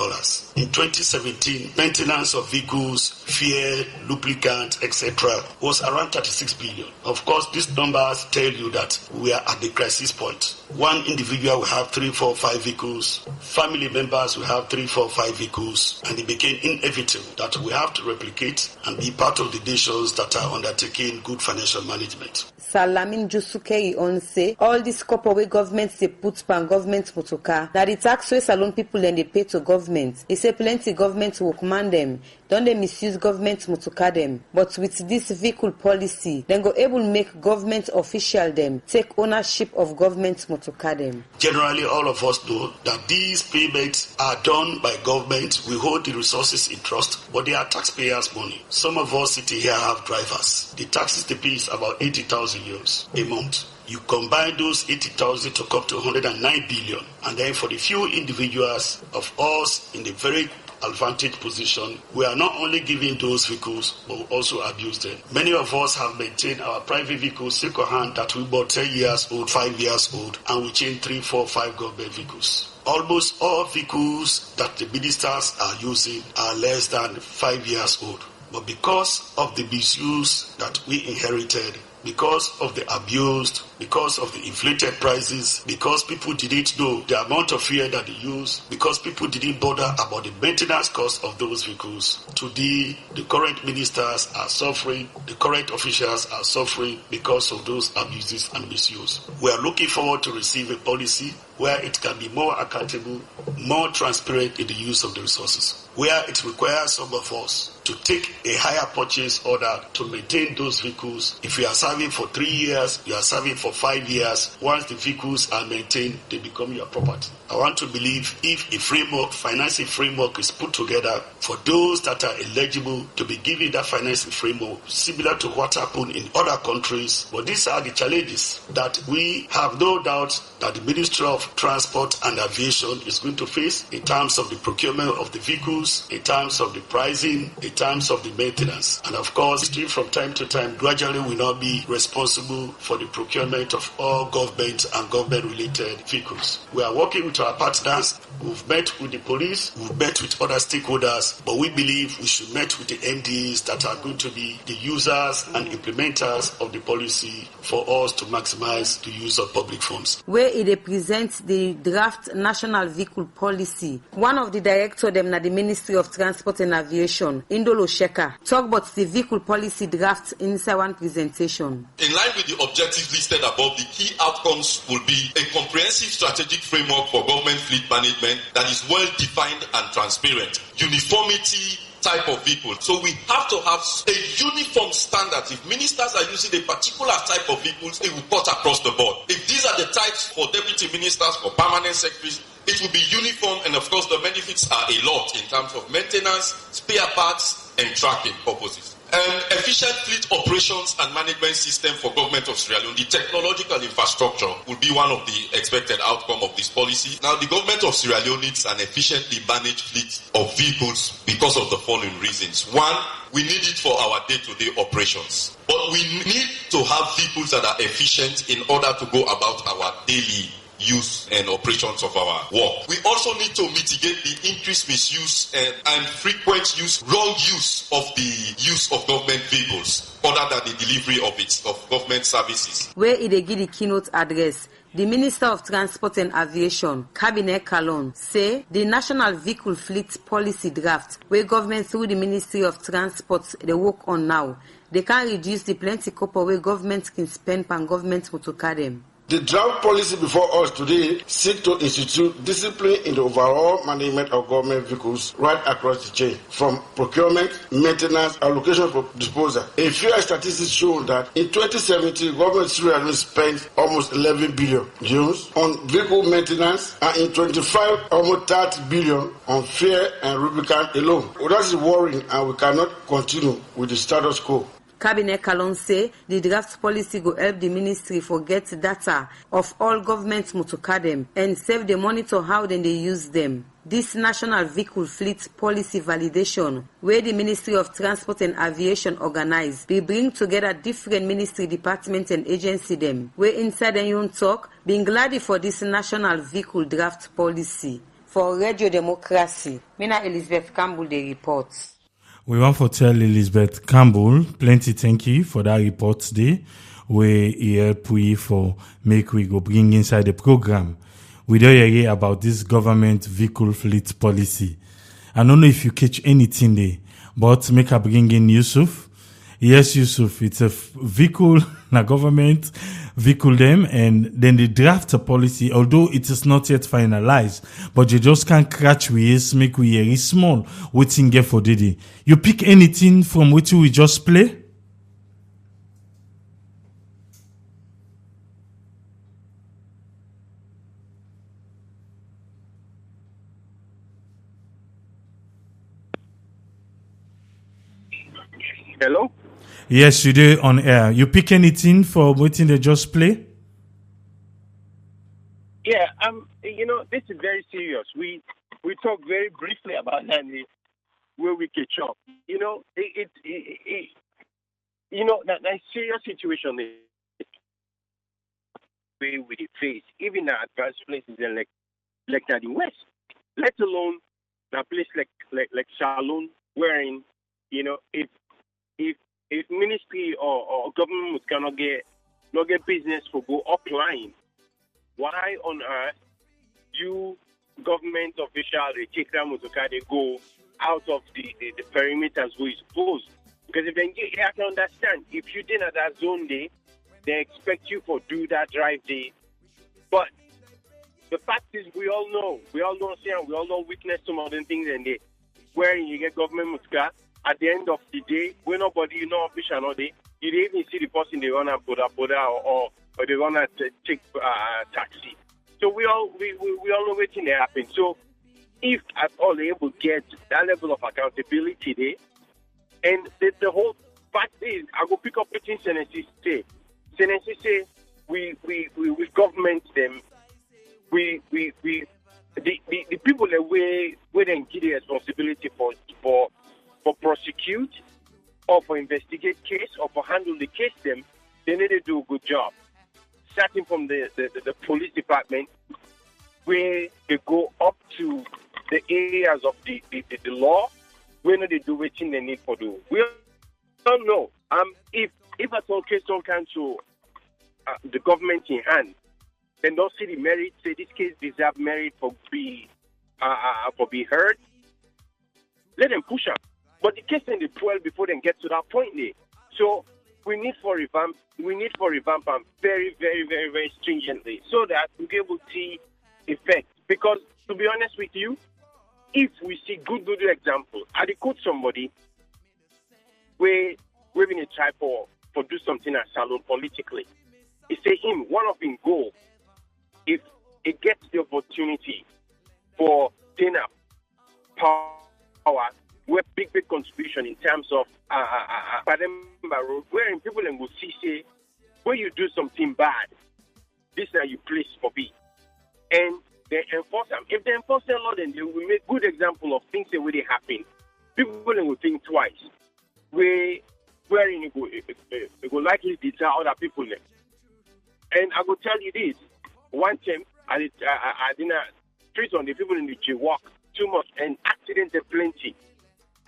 L: In 2017, maintenance of vehicles, fuel, lubricant, etc. was around $36 billion. Of course, these numbers tell you that we are at the crisis point. One individual will have 3, 4, 5 vehicles. Family members will have 3, 4, 5 vehicles. And it became inevitable that we have to replicate and be part of the nations that are undertaking good financial management.
K: Salamin Jusukei on say all this copper way government they put pan government motoka. That the tax way salon people and they pay to government. He say plenty government will command them. Don't they misuse government motoka them? But with this vehicle policy, then go able make government official them take ownership of government motoka them.
L: Generally, all of us know that these payments are done by government. We hold the resources in trust, but they are taxpayers' money. Some of us sitting here have drivers. The taxes they pay is about 80,000 euros a month. You combine those 80,000 to come to 109 billion. And then for the few individuals of us in the very advantage position, we are not only giving those vehicles, but we also abuse them. Many of us have maintained our private vehicles second-hand that we bought 10 years old, 5 years old, and we change 3, 4, 5 government vehicles. Almost all vehicles that the ministers are using are less than 5 years old. But because of the misuse that we inherited, because of the abused, because of the inflated prices, because people didn't know the amount of fuel that they use, because people didn't bother about the maintenance cost of those vehicles. Today, the current ministers are suffering, the current officials are suffering because of those abuses and misuse. We are looking forward to receive a policy where it can be more accountable, more transparent in the use of the resources, where it requires some of us to take a higher purchase order to maintain those vehicles. If you are serving for 3 years, you are serving for 5 years. Once the vehicles are maintained, they become your property. I want to believe if a framework, financing framework is put together for those that are eligible to be given that financing framework, similar to what happened in other countries. But these are the challenges that we have no doubt that the Ministry of Transport and Aviation is going to face in terms of the procurement of the vehicles, in terms of the pricing, in terms of the maintenance. And of course, from time to time, gradually will not be responsible for the procurement of all government and government-related vehicles. We are working with our partners. We've met with the police, we've met with other stakeholders, but we believe we should meet with the MDs that are going to be the users and implementers of the policy for us to maximize the use of public funds.
K: Where it represents the draft national vehicle policy, one of the directors them na the Ministry of Transport and Aviation, Indolo Sheka, talk about the vehicle policy draft inside one presentation.
M: In line with the objectives listed above, the key outcomes will be a comprehensive strategic framework for government fleet management that is well defined and transparent, uniformity type of vehicle. So we have to have a uniform standard. If ministers are using a particular type of vehicles, it will cut across the board. If these are the types for deputy ministers, for permanent secretaries, it will be uniform, and of course the benefits are a lot in terms of maintenance, spare parts, and tracking purposes. Efficient fleet operations and management system for government of Sierra Leone. The technological infrastructure will be one of the expected outcome of this policy. Now, the government of Sierra Leone needs an efficiently managed fleet of vehicles because of the following reasons. One, we need it for our day-to-day operations. But we need to have vehicles that are efficient in order to go about our daily use and operations of our work. We also need to mitigate the increased misuse and frequent use, wrong use of the use of government vehicles, other than the delivery of government services.
K: Where it give the keynote address, the Minister of Transport and Aviation, Cabinet Kalon, say the National Vehicle Fleet Policy Draft, where government through the Ministry of Transport they work on now, they can reduce the plenty copper where government can spend on government motocar them.
N: The draft policy before us today seeks to institute discipline in the overall management of government vehicles right across the chain, from procurement, maintenance, allocation for disposal. A few statistics show that in 2017, government Sierra Leone spent almost 11 billion euros on vehicle maintenance, and in 25, almost 30 billion on fuel and lubricant alone. Well, that is worrying, and we cannot continue with the status quo.
K: Cabinet Kalon say the draft policy will help the ministry forget data of all government motocar them and save the monitor how then they use them. This National Vehicle Fleet Policy Validation, where the Ministry of Transport and Aviation organize, we bring together different ministry departments and agency them, where inside and you talk, being glad for this National Vehicle Draft Policy. For Radio Democracy, Mina Elizabeth Campbell, the reports.
B: We want to tell Elizabeth Campbell plenty thank you for that report today, where he help we for make we go bring inside the program. We don't hear about this government vehicle fleet policy. I don't know if you catch anything there, but make a bring in Yusuf. Yes, Yusuf, it's a vehicle, a government vehicle them, and then they draft a policy, although it is not yet finalized, but you just can't catch ways, make we very small, waiting get for Didi. You pick anything from which we just play?
O: Hello?
B: Yes, you do on air. You pick anything for waiting they just play?
O: Yeah, this is very serious. We talked very briefly about that where we catch up. That serious situation we face, even in advanced places like that in West, let alone a place like Salon, wherein if ministry or government cannot get business for go offline, why on earth you government officials they take them to they go out of the perimeters where you supposed? Because if I can understand, if you didn't at that zone day, they expect you for do that drive day. But the fact is, we all know, see, and we all know witness some of the things and they wherein you get government muska. At the end of the day, when nobody, official all day, you don't even see the person they run and put or they run and take taxi. So we all know what's in there happen. So if at all they able to get that level of accountability there, and the whole fact is, I go pick up what Senesi say. Senesi say we government them. The people that we then give the responsibility for prosecute or for investigate case or for handle the case them, they need to do a good job. Starting from the police department, where they go up to the areas of the law, where they do what they need for do. We don't know. If at all case don't come to the government in hand, then don't see the merit, say this case deserve merit for be heard, let them push up. But the case in the 12 before they get to that point there. So we need for revamp and very, very, very, very stringently so that we be able to see effect. Because to be honest with you, if we see good example, I quote somebody where we're going to try for do something at Salon politically. He say one of his goal, if it gets the opportunity for dinner power, with big contribution in terms of wherein people will see say when you do something bad, this now you place for be, and they enforce them. If they enforce the law, then they will make good example of things that really happen. People will think twice. Wherein it will likely deter other people. And I will tell you this: one time I didn't treat on the people in the jaywalk too much, and accidents are plenty.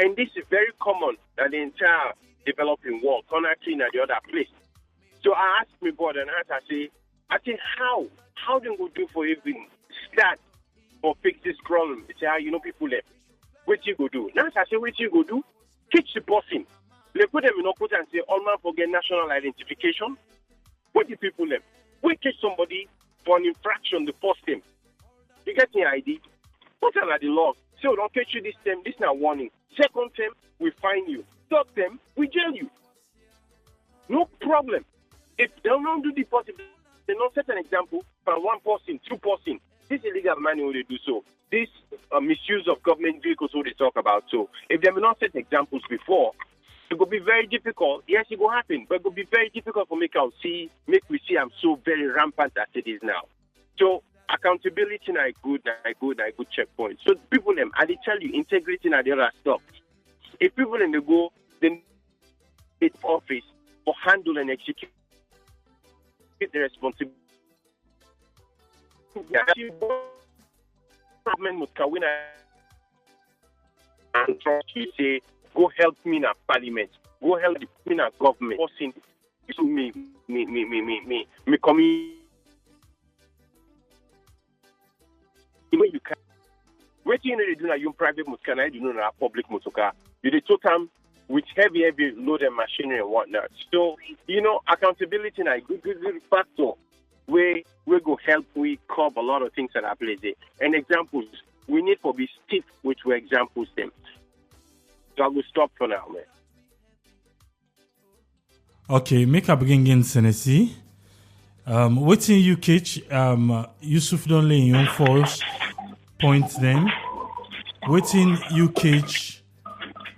O: And this is very common in the entire developing world, connecting at the other place. So I asked my board and I say, how do we do for even start or fix this problem? It's how people left. What you go do? Now I say, what you go do? Teach the person. They put them in a and say, all man forget national identification. What the people left? We catch somebody for an infraction the first time. You get the ID? What are the laws? So don't catch you this time. This is not warning. Second time, we fine you. Third time, we jail you. No problem. If they don't do the possible, they don't set an example for one person, two person. This illegal money will they do so. This misuse of government vehicles will they talk about so. If they will not set examples before, it will be very difficult. Yes, it will happen, but it will be very difficult for make we see I'm so very rampant as it is now. So accountability na good checkpoint. So people them, I tell you, integrity na the other stuff. If people in the go, then it's office for handle and execute the responsibility. Government must come and trust you say, go help me in a parliament, go help me in a government. Forcing to me coming. You can. What you know they do now, you private motor, I do know public motor car. You the total with heavy load and machinery and whatnot. So accountability is a good factor. We go help we curb a lot of things that are place there. And examples, we need to be stiff with two examples them. So I will stop for now, man.
B: Okay, make a bring in Tennessee. Waiting you catch Yusuf don't lay in your false point then. Waiting you catch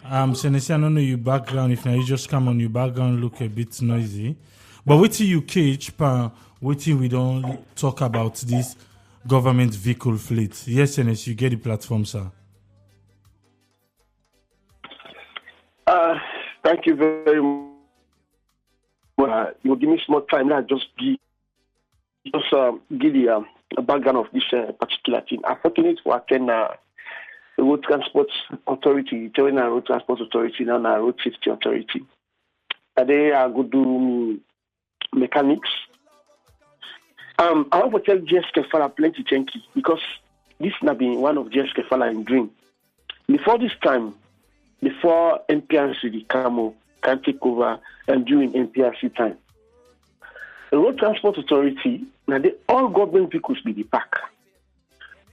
B: Tennessee, I don't know your background. If now you just come on your background look a bit noisy. But waiting you catch waiting we don't talk about this government vehicle fleet. Yes, Tennessee, you get the platform, sir.
D: Thank you very much. You give me small time now. Just give the background of this particular thing. I'm fortunate to attend the Road Transport Authority, Road Transport Authority, now Road Safety Authority. And they are going to do mechanics. I want to tell JS Kefala plenty thank you because this has been one of JS Kefala in dream. Before this time, before NPRC the Camo can take over and during NPRC time, the Road Transport Authority, now they all government vehicles be the pack.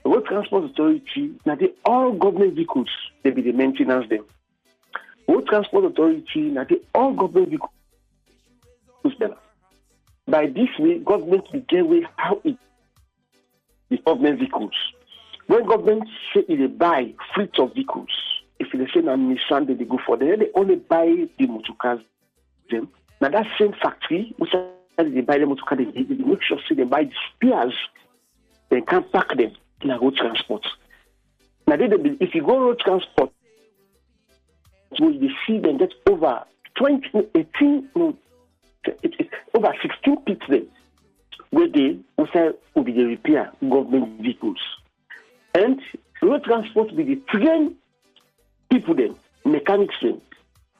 D: The Road Transport Authority, now they all government vehicles, they be the maintenance them. Road Transport Authority, now they all government vehicles better. By this way, government will get away how it the government vehicles. When government say they buy fleet of vehicles, if they say na Nissan they go for them, they only buy the motor cars them. Now that same factory, which they buy the motor car, they make sure say they buy the spares, they can pack them in a road transport. Now if you go road transport, so you see them get over 16 pits then, where they will be the repair government vehicles. And road transport will be the train people then, mechanics then.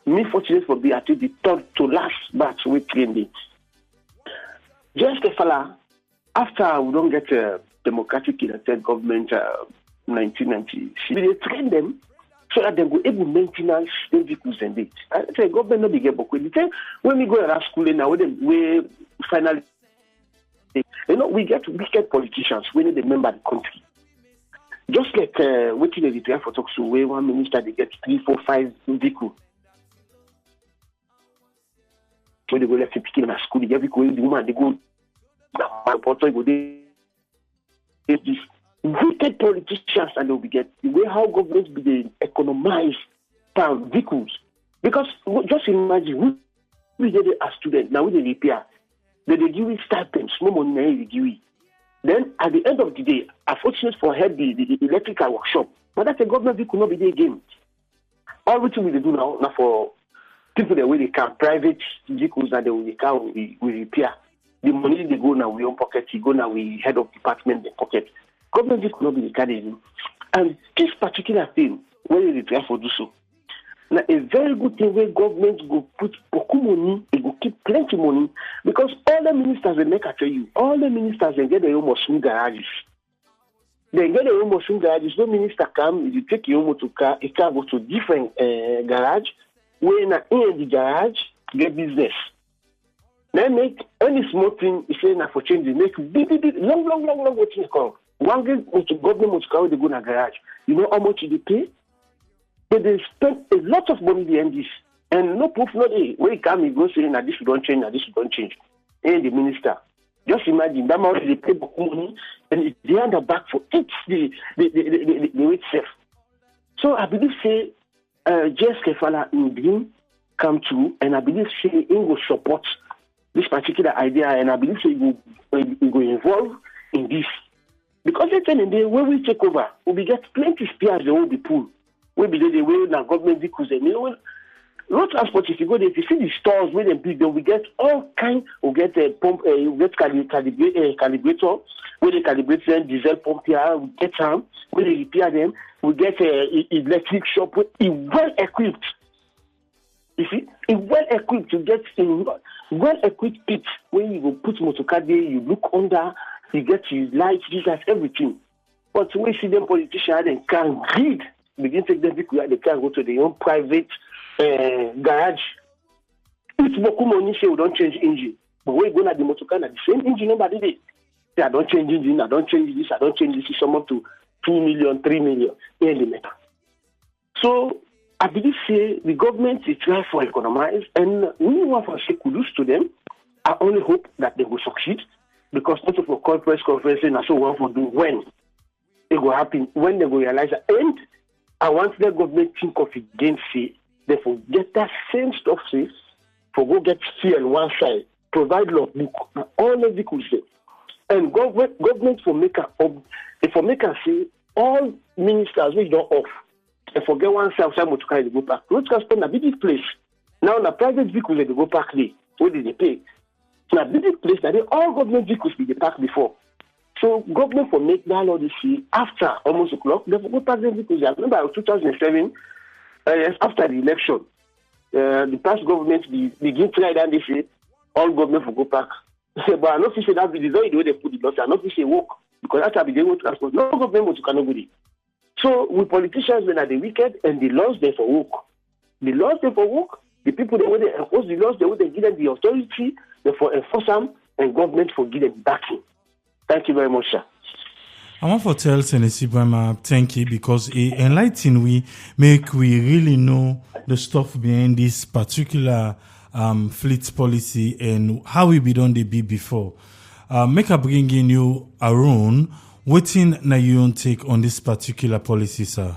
D: Me fortunate for be at the third to last batch we train it. Just Kefala, after we don't get a democratic elected government 1996, they train them so that they go able maintenance the vehicles and it. I say government not be get book. When we go around school now, we finally, we get wicked politicians when they remember the country. Just like waiting the retire for talks to where one minister they get 3, 4, 5 vehicles. So they go left picking in school, they get vehicle, the woman they go this wicked politicians and they'll be get the way how governments be they economize vehicles. Because just imagine we get a student now with the repair, they give it stipends, no money they give it. Then at the end of the day, unfortunately for head the electrical workshop, but that's a government vehicle not be there again. All which we do now for people that way they can private vehicles that they can we repair. The money they go now we own pocket, you go now we head of department in pocket. Government vehicle not be the carrying. And this particular thing, when you repair for do so. Now a very good thing where government go put money, they go keep plenty money because all the ministers they make I tell you, all the ministers they get their own machine garages. They get their own machine garages. No minister come, you take your motor car, it can go to different garage. When in the garage, get business. Then make any small thing, you say na for change, make big, long, what you call. One get to government motor car, they go in a garage. You know how much they pay? They spend a lot of money behind this. And no proof, no day. When you come, you go saying that this don't change, And the minister. Just imagine that amount they pay money and they hand the back for it, the way itself. So I believe say JS Kefala in Green come true, and I believe say he will support this particular idea, and I believe say he will involve in this. Because they tell them, when we take over, we get plenty spares, they will be pulled. We be the way now government vehicles, and road transport, if you go there, if you see the stores where they build, then we get all kinds, we get a pump, we get calibrator, where they calibrate them, diesel pump here, we get them, where they repair them, we get electric shop, well equipped. You see, well equipped to get well equipped pit where you go put motor car there, you look under, you get your lights, this, that, everything. But when you see them politicians, they can't read, begin to take them vehicle, they can't go to their own private garage. It's beaucoup money say we don't change engine. But when you go to the motor car, the same engine nobody did. Say I don't change engine, I don't change this, it's up to 2 million, 3 million in the matter. So I believe say the government is trying to economize, and we want to say kudos to them. I only hope that they will succeed, because not of a call press conference and so want to do when it will happen, when they will realize that. And I want the government think of it again, say they forget that same stuff, say for go get fuel one side, provide logbook, and all the vehicles say. And government for make a say all ministers which don't off. And forget one side motor car they go park. Road transport na big place. Now na private vehicles they go park there. What did they pay? Na big place that all government vehicles be they park before. So government for make that law this year after almost o'clock, they go park the vehicles. I remember 2007, after the election, the past government begin try that this year, all government for go park. But I not say that be the way they put the law. I not say work because that's how they go transport. No government cannot go there. So we politicians when are the wicked and the laws there for work. The laws there for work, the people that they enforce the laws, they would give them the authority, they for enforce them, and government for give them backing. Thank you very much, sir.
B: I want to tell Senesi Brema thank you, because it enlighten we really know the stuff behind this particular fleet policy and how we be done the be before. Make a bring in you Aaron. Waiting na you own take on this particular policy, sir?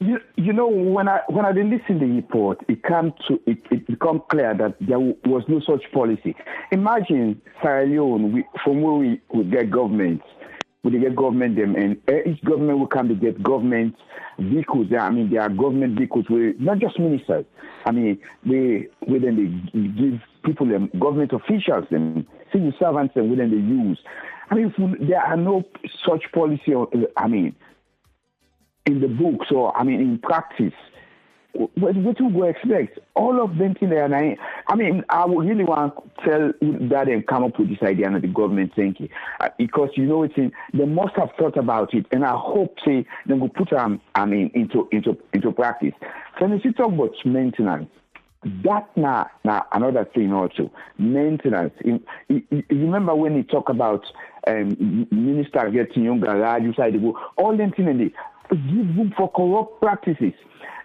E: You know, when I listen to the report, it become clear that there was no such policy. Imagine Sierra Leone, from where we get government, them, and each government will come to get government vehicles. I mean, there are government vehicles where not just ministers. I mean, they give people them, government officials them, civil servants them, then they use. I mean, there are no such policy. I mean, in the book, so I mean, in practice, what you go expect? All of them things there. I mean, I would really want to tell that and come up with this idea and the government thinking, because you know they must have thought about it, and I hope they will put into practice. So when you talk about maintenance, that's now another thing also. Maintenance. You remember when you talk about minister getting your garage, you say they go all them things and they give room for corrupt practices.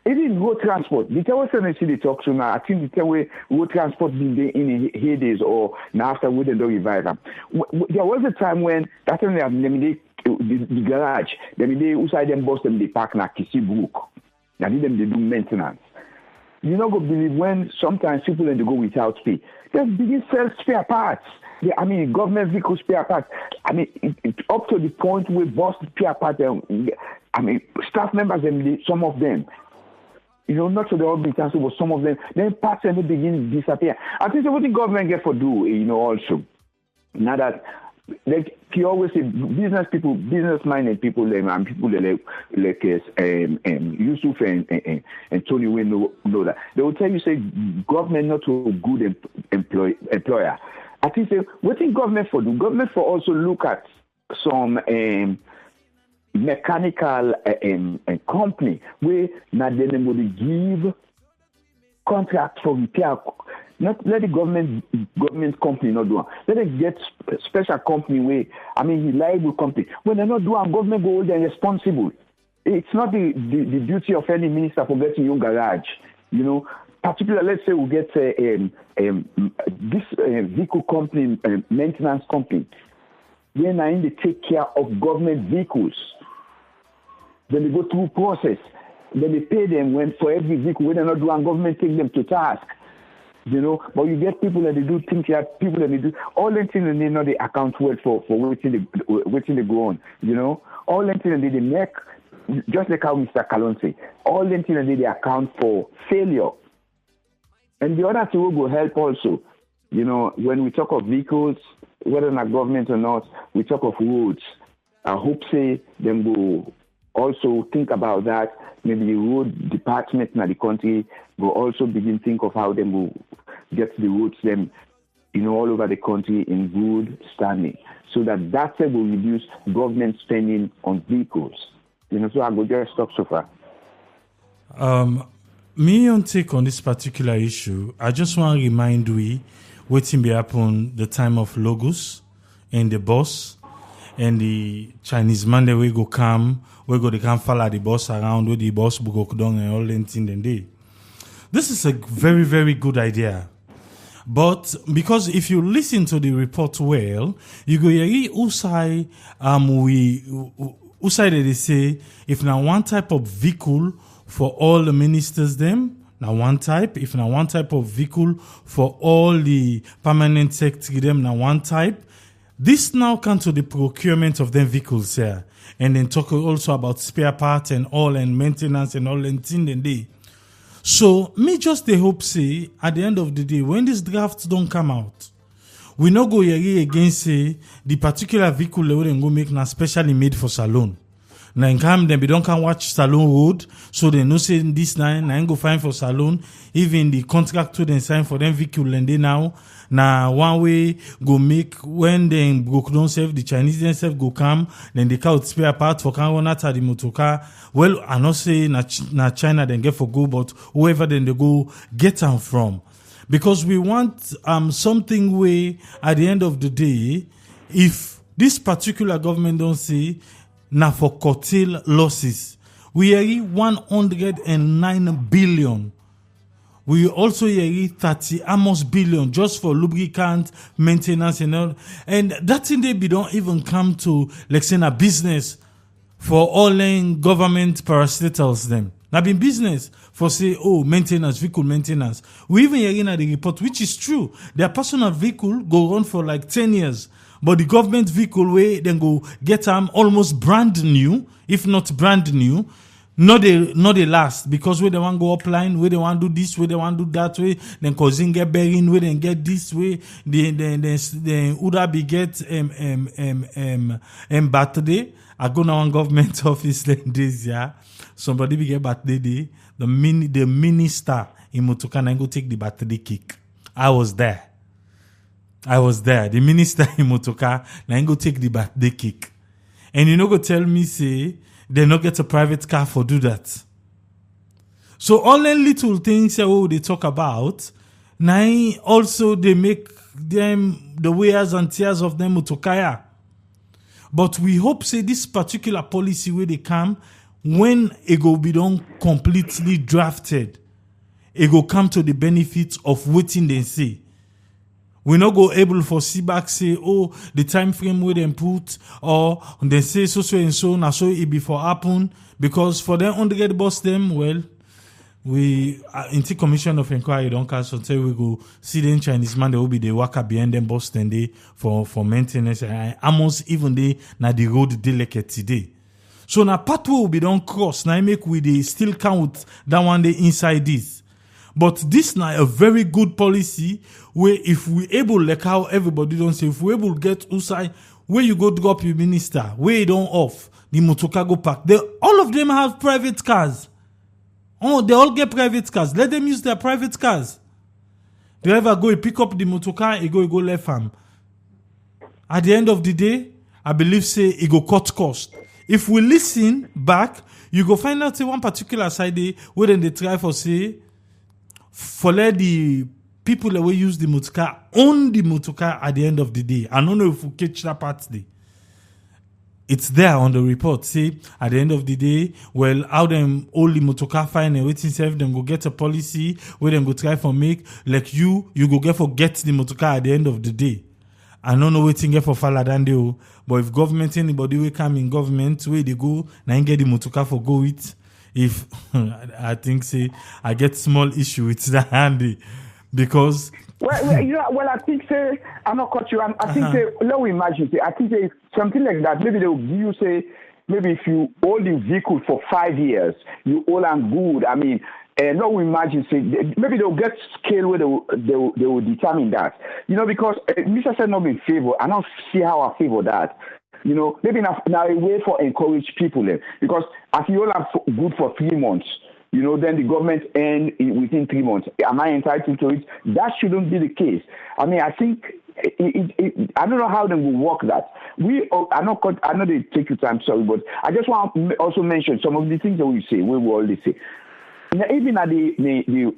E: Even road transport. The way they talk to now, I think the way road transport been there in heydays or now after we don't revive them. There was a time when that's when they have the garage. They outside them boss them they park na Kisibrook. Now they do maintenance. You not go believe when sometimes people they go without pay. They begin sell spare parts. I mean, government vehicle spare parts. I mean, it's up to the point where boss spare parts. I mean, staff members, some of them. You know, not so they all be cancelled, but some of them, then parts and they begin to disappear. I think what the government get for do, you know, also. Now that, like you always say, business-minded people, and people like Yusuf and Tony will know that. They will tell you, say, government not a good employer. I think, say, what the government for do? Government for also look at some mechanical company where now then will give contract for repair. Not let the government company not do it. Let them get special company where reliable company. When they're not doing, government go hold them responsible. It's not the duty of any minister for getting your garage. You know, particularly let's say we get this vehicle company, maintenance company. When they take care of government vehicles. Then they go through process. Then they pay them for every vehicle. When they're not doing, government take them to task. You know, but you get people that they do things that people that they do all the things that they know they account well for waiting they go on. You know, all the things that they make, just like how Mr. Kalon say, all the things that they account for failure. And the other thing will help also. You know, when we talk of vehicles, whether not government or not, we talk of roads. I hope say them will also think about that. Maybe the road department in the country will also begin think of how they will get the roads them, you know, all over the country in good standing, so that will reduce government spending on vehicles. You know, so I go just stop so far.
B: Me on take on this particular issue. I just want to remind we waiting be happen the time of Logos and the boss and the Chinese man they go come. We go, they can follow the boss around with the boss go down and all that thing. Then this is a very, very good idea. But because if you listen to the report well, you go hear Usai they say if now one type of vehicle for all the ministers them, now one type, if now one type of vehicle for all the permanent secretary them, now one type. This now comes to the procurement of them vehicles here. And then talk also about spare parts and all and maintenance and all and thing and day. So me just the hope say at the end of the day, when these drafts don't come out, we not go here again say the particular vehicle they will go make now specially made for salon. Now in come then we don't can watch salon road, so they know say this now go find for salon. Even the contract to then sign for them vehicle and they now one way go make when they broke down self the Chinese themselves go come then they count spare part for can run out of the motor car. Well, I not say na China then get for go, but whoever then they go get them from, because we want something where at the end of the day, if this particular government don't say na for curtail losses, we are 109 billion. We also hear 30 almost billion just for lubricant maintenance and all. And that thing they don't even come to like saying a business for all in government parastatals them. Now been business for say, maintenance, vehicle maintenance. We even hearing at the report, which is true. Their personal vehicle go on for like 10 years. But the government vehicle way then go get them almost brand new, if not brand new. Not the last, because where they want go upline, where they want do this, where they want do that way, then causing get bearing, where they get this way, then Uda be get birthday. I go now on government office like this, yeah. Somebody be get birthday day. The minister in Motoka and go take the birthday cake. I was there. The minister in Motoka and go take the birthday cake. And you know go tell me say they not get a private car for do that. So all the little things they talk about, now also they make them the wears and tears of them motokaya. But we hope say this particular policy where they come, when it go be done completely drafted, it go come to the benefits of waiting they say. We not go able for back say, the time frame where they put, or they say so and so, now so it before happen, because for them on the get boss them, well, we into commission of inquiry don't cast until we go see the Chinese man, they will be the worker behind them boss then they for maintenance and almost even they na the road delicate today. So now pathway will be done cross, now make we they still count that one day inside this. But this now a very good policy where if we able like how everybody don't say, if we able get Usai where you go drop your minister, where you don't off the motoka go park. All of them have private cars. They all get private cars. Let them use their private cars. Driver go pick up the motoka, he go left arm. At the end of the day, I believe say he go cut cost. If we listen back, you go find out say one particular side day where then they try for say for let the people that will use the motorcar own the motorcar at the end of the day. I don't know if we catch that part today. It's there on the report. Say at the end of the day, well, how them all the motorcar fine and waiting self, them go get a policy where them go try for make like you go get for get the motorcar at the end of the day. I don't know waiting get for Faladande, but if government anybody will come in government where they go, now get the motorcar for go with. If I think say I get small issue with that handy. Because
E: well, I think say I'm not cut you. I think say let me imagine. Say, I think say something like that. Maybe they'll give you say maybe if you hold the vehicle for 5 years, you hold and good. I mean. No, we imagine, say, maybe they'll get scale where they will determine that. Because Mr. said not in favor. I don't see how I favor that. Maybe now a way for encourage people there. Because if you all are good for 3 months, then the government end within 3 months. Am I entitled to it? That shouldn't be the case. I mean, I think I don't know how they will work that. I know they take your time, sorry, but I just want to also mention some of the things that we say. We will always say. Even at the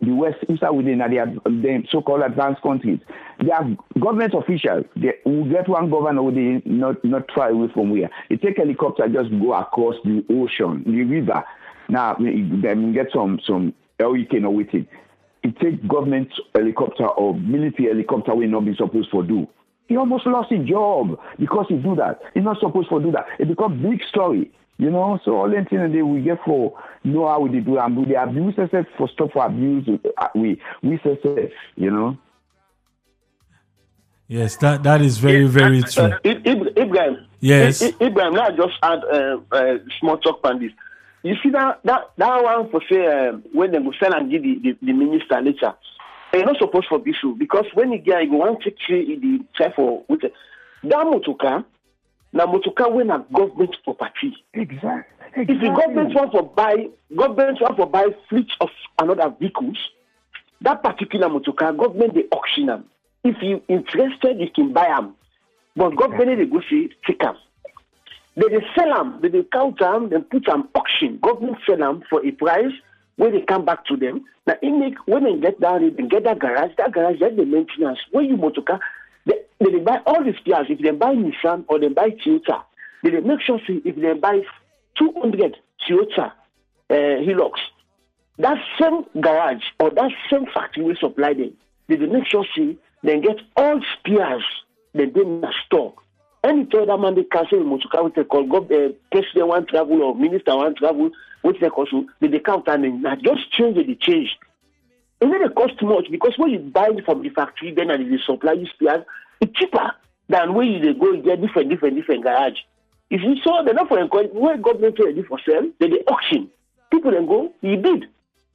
E: West, within the so-called advanced countries, they are government officials. They will get one governor who they not far away from where. They take helicopter, just go across the ocean, the river. Now, then get some hurricane or waiting. It take government helicopter or military helicopter will not be supposed to do. He almost lost his job because he do that. He's not supposed to do that. It becomes big story. So all the things that we get for know how we do and the abuse for stop for abuse we say.
B: Yes, that is very, very true.
D: Ibrahim.
B: Yes.
D: Ibrahim, now just add small talk on this. You see that one for say when they go send and give the minister later. You're not supposed for this because when you get you want to take the check for with that motoka. Now, motoka when a government property. Exactly. If the government want to buy fleet of another vehicles, that particular motoka, government they auction them. If you interested, you can buy them. But government they go see take them. They sell them, they count them, then put them auction. Government sell them for a price when they come back to them. Now, when they get down, they get that garage, get the maintenance. When you motoka. They buy all these cars. If they buy Nissan or they buy Toyota, they make sure if they buy 200 Toyota Hilux, that same garage or that same factory will supply them. They make sure they get all spares they in the store. Any other man they cancel the motor what they call president want travel or minister want travel, what they call they count and they just change the change. It may cost too much because when you buy from the factory, then and they supply you spares. It's cheaper than when you go and get different garage. If you saw they're not for encourage, when government ready for sale, they auction. People then go, he bid,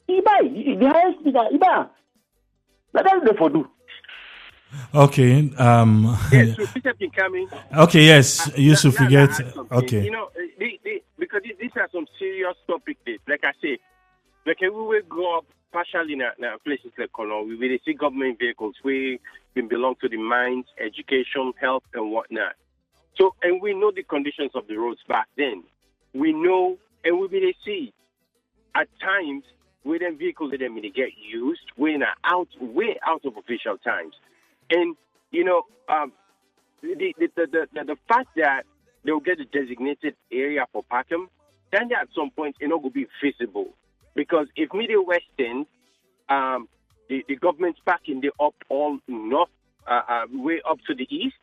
D: he buy, the highest bidder, he buy. But that's what they for do.
B: Okay.
O: Yes, so Peter been coming.
B: Okay. Yes, Yusuf, you get. Okay.
O: Because these are some serious topics. Like I say, like we will grow up partially in places like Cologne, we will see government vehicles we belong to the mines, education, health, and whatnot. So, and we know the conditions of the roads back then. We know, and we will see at times where them vehicles that may get used, way out of official times, and the fact that they'll get a designated area for parking, then at some point it not going to be feasible. Because if Middle Western, the government's packing the up all north, way up to the east,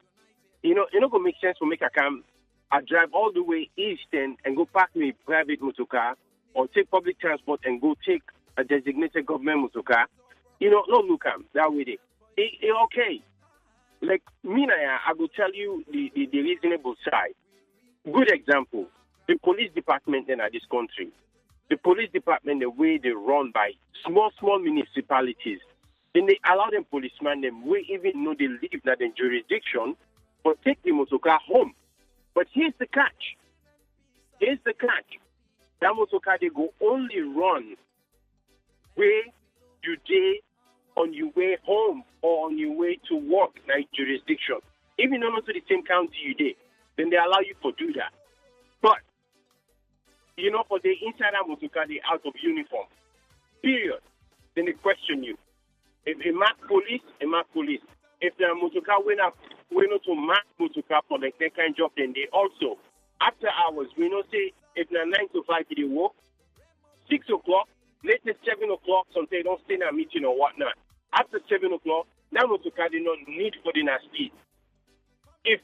O: it's not going to make sense for me to come, I drive all the way east and go park my private motor car or take public transport and go take a designated government motor car. No look that way. Okay. Like me, I will tell you the reasonable side. Good example, the police department in this country. The police department, the way they run by small municipalities, then they allow them policemen, them we even know they live in that jurisdiction, but take the motor car home. But here's the catch. That motor car, they go only run where you day on your way home or on your way to work in that jurisdiction. Even though not to the same county you did, then they allow you to do that. But for the inside motor car, they out of uniform. Period. Then they question you. If a mark police. If the motor car went to mark motor car for like that kind of job, then they also, after hours, we know say if they're 9 to 5 they work, 6 o'clock, latest 7 o'clock, sometimes they don't stay in a meeting or whatnot. After 7 o'clock, that motor car they don't need for the speed. If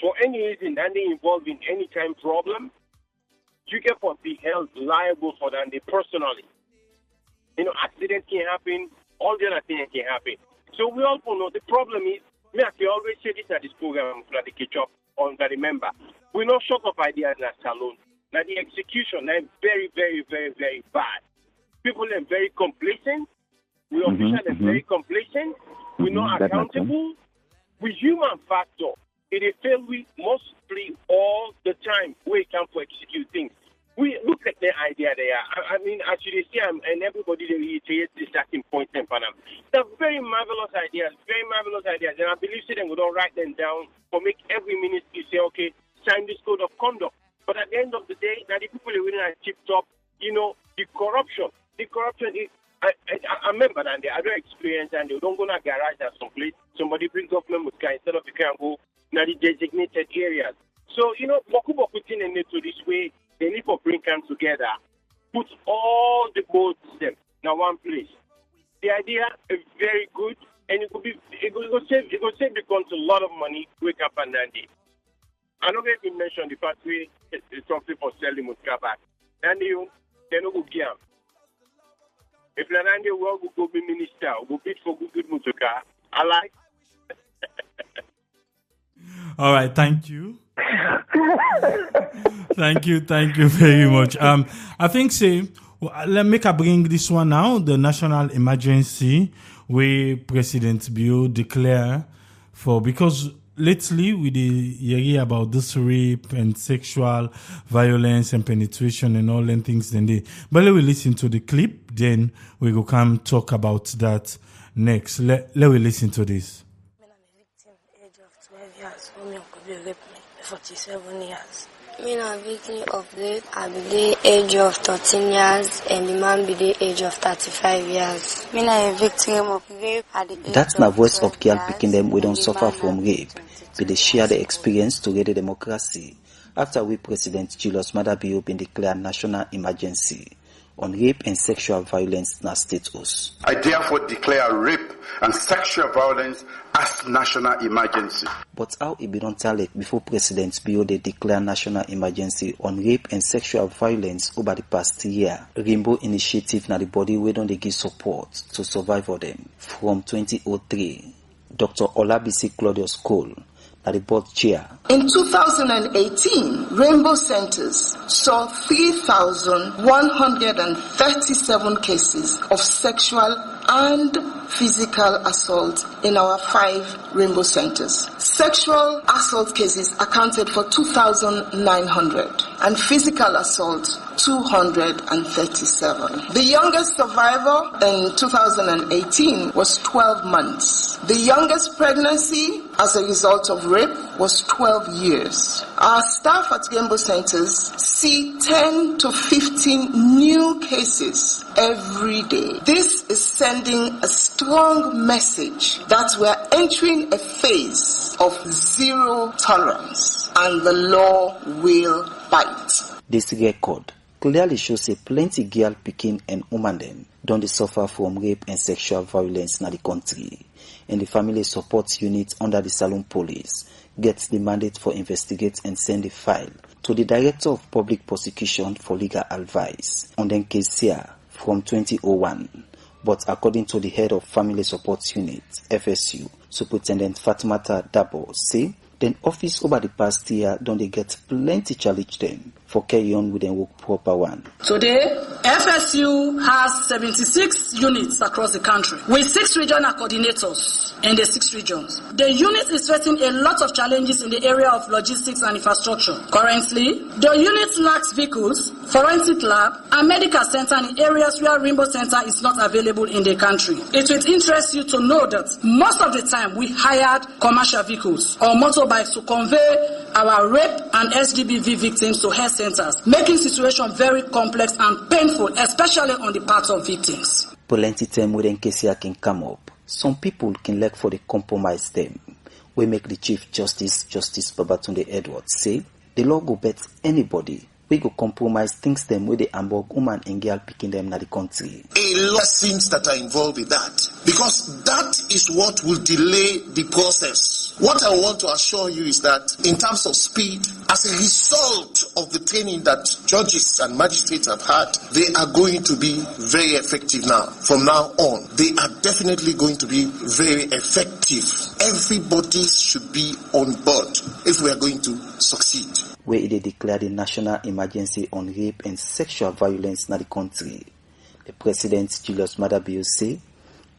O: for any reason that they involved in any kind of problem, you get for be held liable for that they personally. Accident can happen all the other things can happen. So we all know the problem is, me I can always say this at this program, for the catch up on the remember. We're not short of ideas in a salon. Now the execution is very, very, very, very bad. People are very complacent. We officials are very complacent. We're not accountable. We human factor. It is fail we mostly all the time. We come to execute things. We look at the idea there. I mean, actually, see, and everybody reiterates the starting point in Panama. They're very marvelous ideas, and I believe them we don't write them down or make every ministry say, okay, sign this code of conduct. But at the end of the day, now the people are winning at tip top. You know, the corruption is. I remember that I don't experience and they don't go to a garage or someplace. Somebody brings government with car instead of you can go to the designated areas. So, you know, Boku thing into this way. They need to bring them together, put all the boats them in one place. The idea is very good, and it will save the country a lot of money. Wake up and Nandi. I know they mentioned the fact we something for selling Muskaba. And they no go give. If Nandi will go be minister, go bid for good Mutuka. I like.
B: All right, thank you. Thank you very much. I think let me bring this one now. The national emergency where President Bio declare for, because lately we hear about this rape and sexual violence and penetration and all them things. But let we listen to the clip, then we go come talk about that next. Let we listen to this.
P: 47 years. Me a victim of rape. I be the age of 13 years and the man be the age of 35 years. Me a victim of rape at the age
Q: That's the voice of girl picking them we don't suffer from rape. But they share the experience to get the democracy. After we President Julius Madabio been declared national emergency on rape and sexual violence in our status.
R: I therefore declare rape and sexual violence as national emergency.
Q: But how it be don't tell it before President Bio they declare national emergency on rape and sexual violence over the past year. Rainbow Initiative na the body we don't give support to survive for them. From 2003, Dr. Olabisi Claudius Cole, the board chair.
S: In 2018, Rainbow Centers saw 3,137 cases of sexual and physical assault in our 5 Rainbow Centers. Sexual assault cases accounted for 2,900 and physical assault 237. The youngest survivor in 2018 was 12 months. The youngest pregnancy as a result of rape was 12 years. Our staff at Rainbow Centers see 10 to 15 new cases every day. This is sending a strong message that we are entering a phase of zero tolerance and the law will bite.
Q: This record clearly shows a plenty girl picking and woman them don't suffer from rape and sexual violence in the country. And the family support unit under the Salon Police gets the mandate for investigate and send a file to the Director of Public Prosecution for legal advice on the case here from 2001. But according to the head of Family Support Unit, FSU, Superintendent Fatimata Dabo, say, then office over the past year don't they get plenty challenge them for carry on with their work proper one.
T: Today, FSU has 76 units across the country with 6 regional coordinators in the 6 regions. The unit is facing a lot of challenges in the area of logistics and infrastructure. Currently, the unit lacks vehicles, forensic lab, and medical center in areas where Rainbow Center is not available in the country. It will interest you to know that most of the time we hired commercial vehicles or motorbikes to convey our rape and SGBV victims to health centers, making situation very complex and painful, especially on the part of victims.
Q: Plenty time when case here can come up, some people can look for the compromise them. We make the Chief Justice Babatunde Edwards say the law go bet anybody we go compromise things them with the Hamburg woman and girl picking them na the country.
U: A lot of things that are involved in that, because that is what will delay the process. What I want to assure you is that in terms of speed, as a result of the training that judges and magistrates have had, they are going to be very effective now. From now on, they are definitely going to be very effective. Everybody should be on board if we are going to succeed.
Q: Where they declare the national emergency on rape and sexual violence in the country, the President Julius Maada Bio say,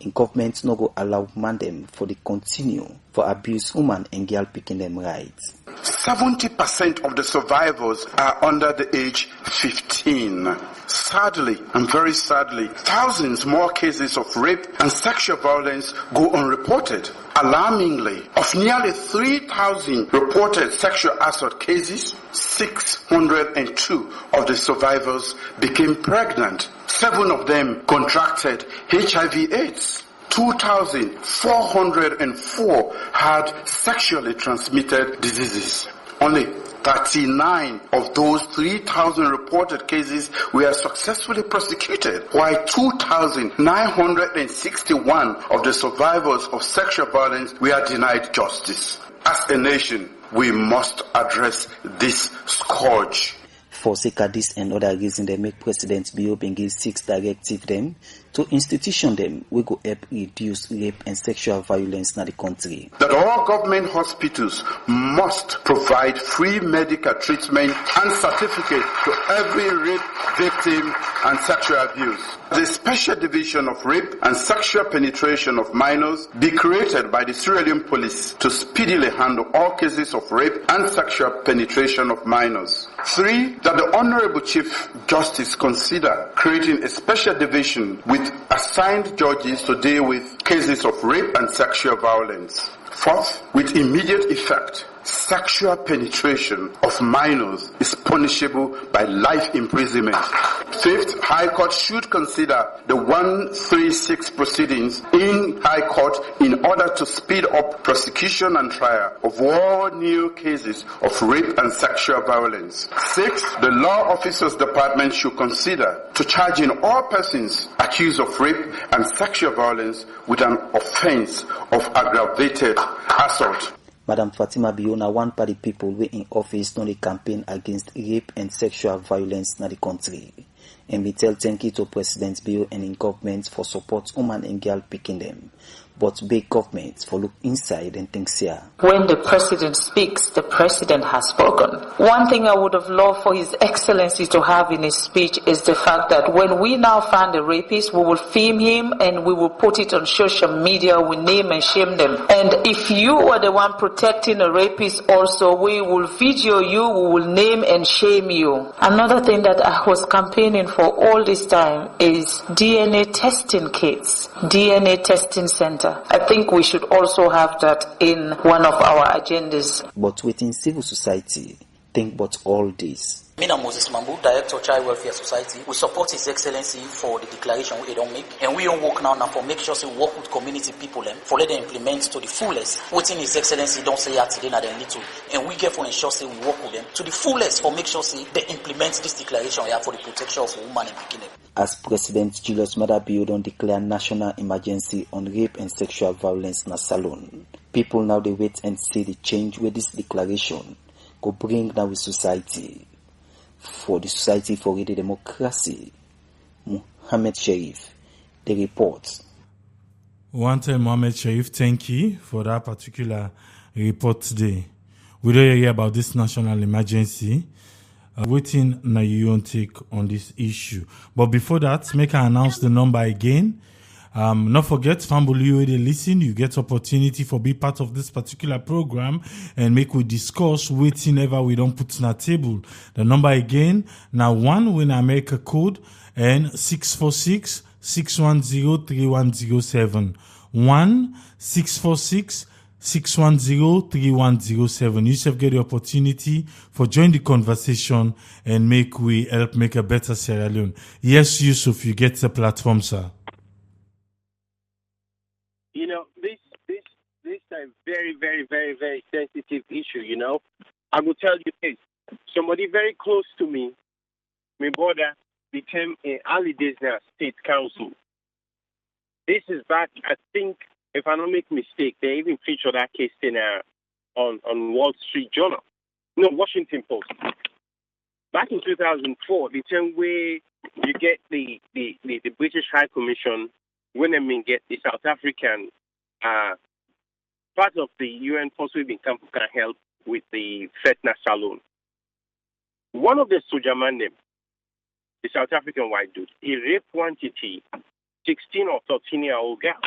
Q: in government no go allow man them for the continue for abuse woman and girl picking them rights.
R: 70% of the survivors are under the age 15. Sadly, and very sadly, thousands more cases of rape and sexual violence go unreported. Alarmingly, of nearly 3,000 reported sexual assault cases, 602 of the survivors became pregnant. 7 of them contracted HIV/AIDS. 2,404 had sexually transmitted diseases. Only 39 of those 3,000 reported cases were successfully prosecuted, while 2,961 of the survivors of sexual violence were denied justice. As a nation, we must address this scourge.
Q: For sake of this and other reasons, they make President Bio give 6 directives them to institution them we go help reduce rape and sexual violence in the country.
R: That all government hospitals must provide free medical treatment and certificate to every rape victim and sexual abuse. The Special Division of Rape and Sexual Penetration of Minors be created by the Sierra Leone Police to speedily handle all cases of rape and sexual penetration of minors. 3, that the Honorable Chief Justice consider creating a special division with assigned judges to deal with cases of rape and sexual violence. 4th, with immediate effect, sexual penetration of minors is punishable by life imprisonment. 5th, High Court should consider the 136 proceedings in High Court in order to speed up prosecution and trial of all new cases of rape and sexual violence. 6th, the Law Officers Department should consider to charge in all persons accused of rape and sexual violence with an offense of aggravated assault.
Q: Madam Fatima Biona, one party people were in office on the campaign against rape and sexual violence in the country. And we tell thank you to President Bio and in government for support woman and girl picking them. But big government for look inside and think here.
V: When the president speaks, the president has spoken. One thing I would have loved for His Excellency to have in his speech is the fact that when we now find the rapist, we will film him and we will put it on social media, we name and shame them. And if you are the one protecting a rapist also, we will video you, we will name and shame you. Another thing that I was campaigning for all this time is DNA testing kits, DNA testing center. I think we should also have that in one of our agendas.
Q: But within civil society, think about all this.
W: Me and Moses Mambu, Director of Child Welfare Society, we support His Excellency for the declaration we don't make. And we don't work now for make sure we work with community people for let them implement to the fullest. Within His Excellency don't say that today they need to. And we get for ensure we work with them to the fullest for make sure they implement this declaration for the protection of women and picking them.
Q: As President Julius Maada Bio don't declare national emergency on rape and sexual violence in a salon, people now they wait and see the change where this declaration go bring down with society. For the Society for the Democracy, Mohammed Sharif, the report.
B: One time, Mohammed Sharif, thank you for that particular report today. We don't hear about this national emergency. Waiting now you won't take on this issue. But before that, make I announce the number again. Not forget, family, you they listen, you get opportunity for be part of this particular program and make we discuss waiting ever we don't put on a table. The number again, now 1 when I make a code and 646-610-3107. 1-646-610-3107. Yusuf get the opportunity for join the conversation and we help make a better Sierra Leone. Yes, Yusuf, you get the platform, sir.
O: You know, this is a very, very, very, very sensitive issue, you know. I will tell you this. Somebody very close to me my brother, the term in holidays now, State Council. This is back, I think, if I don't make mistake, they even featured that case in on Wall Street Journal. No, Washington Post. Back in 2004, the time where you get the British High Commission, when they get the South African part of the UN force will become can help with the Fetna Saloon. One of the soldier man, the South African white dude, he raped one 16 or 13-year-old girl.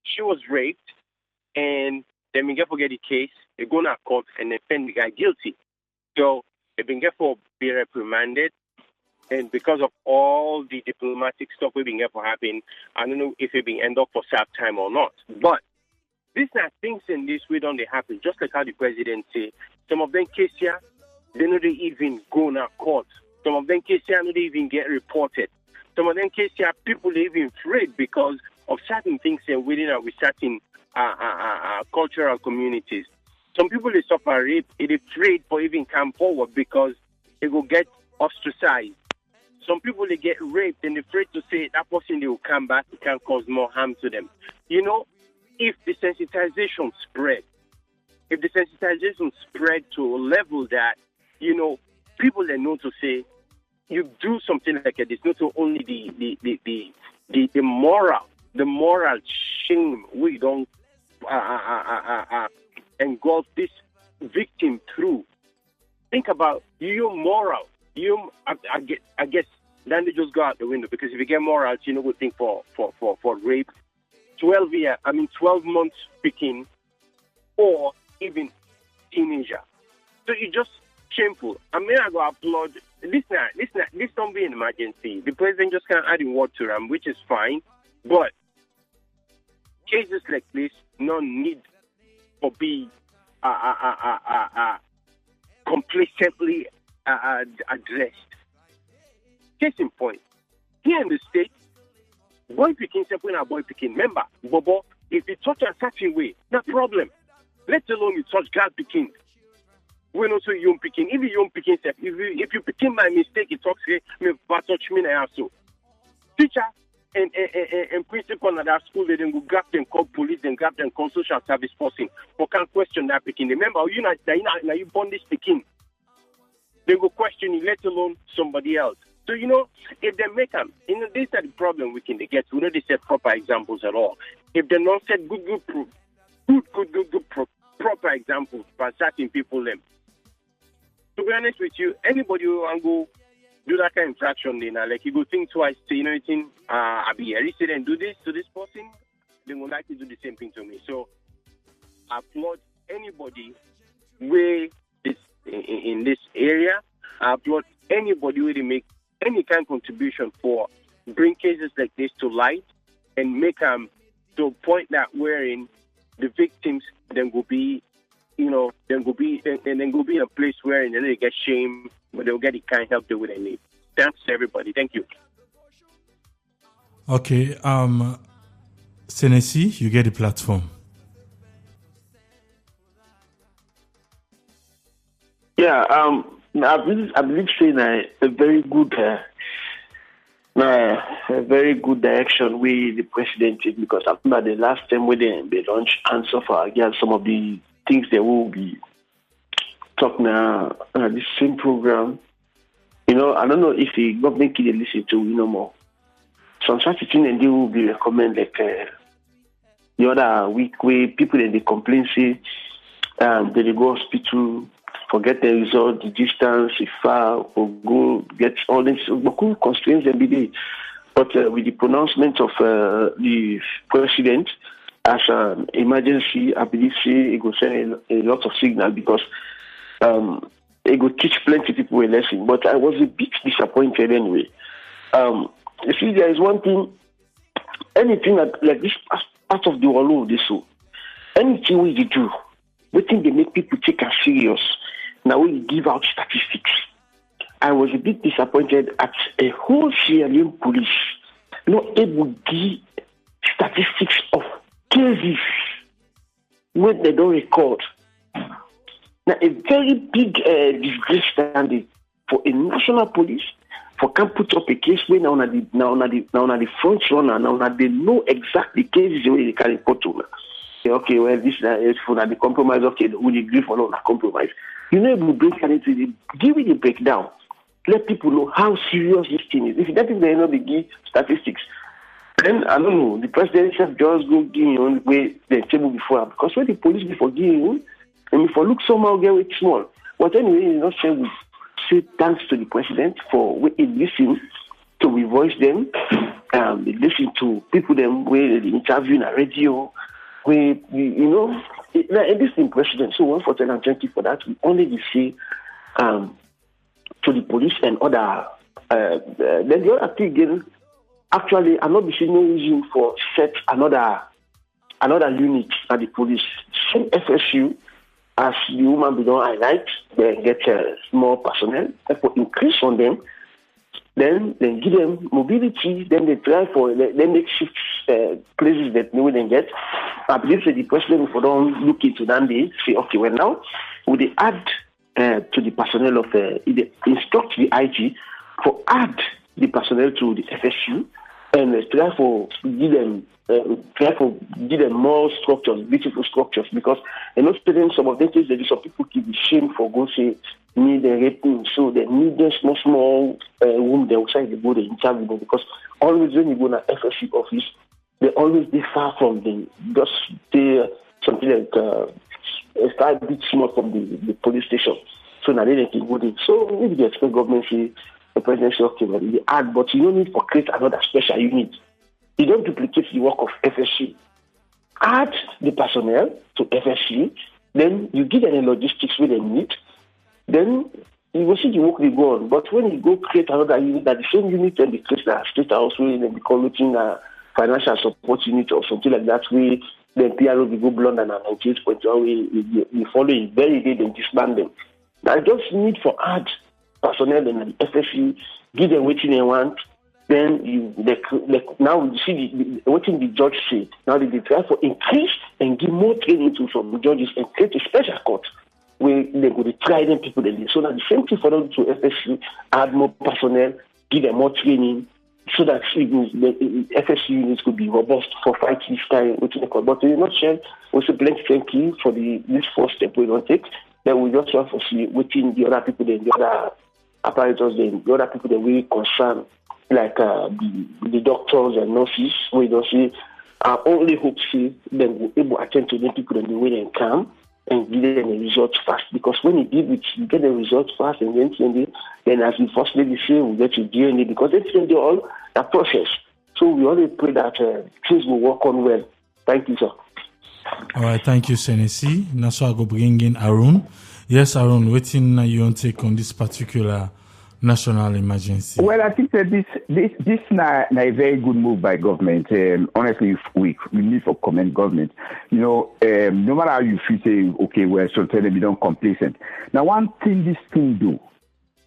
O: She was raped, and then we get forget the case. They go to court and they find the guy guilty. So they've been for be reprimanded, and because of all the diplomatic stuff we've been for happen, I don't know if it been end up for serve time or not. But these are things in this way don't they happen. Just like how the president say, some of them cases here, they don't even go to court. Some of them cases here, don't even get reported. Some of them cases here, people are even afraid because of certain things within with certain cultural communities. Some people they suffer rape, they're afraid for even come forward because they will get ostracized. Some people they get raped and they're afraid to say that person they will come back, it can cause more harm to them. You know, if the sensitization spread to a level that, you know, people they know to say you do something like this, not only the moral shame we don't engulf this victim through. Think about your moral. I guess then they just go out the window, because if you get morals, you know, we think for rape, 12 months speaking, or even teenager. So it's just shameful. I mean, I go applaud. This don't be an emergency. The president just can't add in word to them, which is fine. But cases like this, no need for be complacently addressed. Case in point, here in the States, boy picking, when a boy picking, remember, Bobo, if you touch a certain way, no problem. Let alone you touch girl picking. When also young picking, even young picking, if you picking by mistake, it talks here, me touch me now so. Teacher and principal at that school, they then go grab them, call police, then grab them, call social service person, but can't question that picking. Remember, you now you born this picking. They go question you, let alone somebody else. So, you know, if they make them, you know, this is the problem we can get. We don't set proper examples at all. If they not set good proper examples for certain people, them. To be honest with you, anybody who want to go do that kind of infraction, then, like, you go think twice, say, you know, anything, I'll be arrested and do this to this person, they will likely do the same thing to me. So, I applaud anybody where is in this area. I applaud anybody where they make any kind of contribution for bring cases like this to light and make them to a point that wherein the victims then will be, you know, then go be in a place where they get shame, but they'll get the kind of help they would need. Thanks to everybody. Thank you.
B: Okay, Senesi, you get the platform.
D: Yeah, I believe saying a very good direction with the president take, because I remember the last time when they launched Answer for Again, some of the things they will be talking now this same program. You know, I don't know if the government can listen to more. Some such thing and they will be recommend like the other week where people in the complain say they go hospital, forget the result, the distance, if far, or go get all this. Beaucoup constraints every day. But with the pronouncement of the president as an emergency, I believe it will send a lot of signal, because it will teach plenty of people a lesson. But I was a bit disappointed anyway. You see, there is one thing, anything like this part of the world of this, so anything we do, we think they make people take us serious. Now we give out statistics. I was a bit disappointed at a whole Sierra Leone police not able to give statistics of cases when they don't record. Now a very big disgrace standing. for a national police for can put up a case where now the front runner, now they know exactly cases where they can report to. Say, okay, well, this is for the compromise. Okay, we agree for not compromise. You know, we break it into give it a breakdown. Let people know how serious this thing is. If that is the they give statistics, then I don't know. The president just go give where the table before, because when the police before giving, and if I look somehow get it small. But anyway, you know, say thanks to the president for listening to we voice them, listen to people them where they interview in a radio, where you know, this is president. So one for 10 and 20 for that. We only say to the police and other. Then the other thing again, actually, I'm not seeing no reason for set another unit at the police. Same FSU. As the woman don't highlight, they get more personnel, therefore increase on them, then give them mobility, then they try for, then they shift places that they wouldn't get. I believe that the president, if we don't look into that, they say, okay, well now, would they add to the personnel of, they instruct the IG for add the personnel to the FSU, and try for give them more structures, beautiful structures, because some of them things that some people keep shame for go say need a rating, so they need a small room they outside they go the interview, because always when you go to FSU office, they always be far from them. Just they something like a bit small from the police station. So now they can go there. So maybe they expect government say the president say okay, but they add, but you don't need to create another special unit. You don't duplicate the work of FSC. Add the personnel to FSC, then you give them the logistics where they need, then you will see the work they go on. But when you go create another unit, that the same unit and the create a state house where they become looking a financial support unit or something like that, where the PRO will go beyond and 98.1 we follow it very good and disband them. I just need for add personnel and the FSC, give them what they want. Then now you see what the judge said. Now they try for increase and give more training to some judges and create a special court where they go to try them people. So that the same thing for them to FSU, add more personnel, give them more training, so that the FSU units could be robust for fighting this kind of thing. But in a nutshell, also plenty thank you for this first step we don't take. Then we just want to see within the other people, the other apparatus, the other people that we concerned. Like the doctors and nurses, we don't see. I only hope see them will able to attend to the people in the way they come and give them the results fast. Because when you get the results fast and then as the first lady say, we get your DNA because they all that process. So we only pray that things will work on well. Thank you, sir.
B: All right, thank you, Senesi. Now, so I go bring in Arun. Yes, Arun, waiting you on take on this particular national emergency.
E: Well, I think that this na a very good move by government. Honestly, we need to commend government. You know, no matter how you feel, say, okay, well, so tell them you don't complacent. Now, one thing this thing do,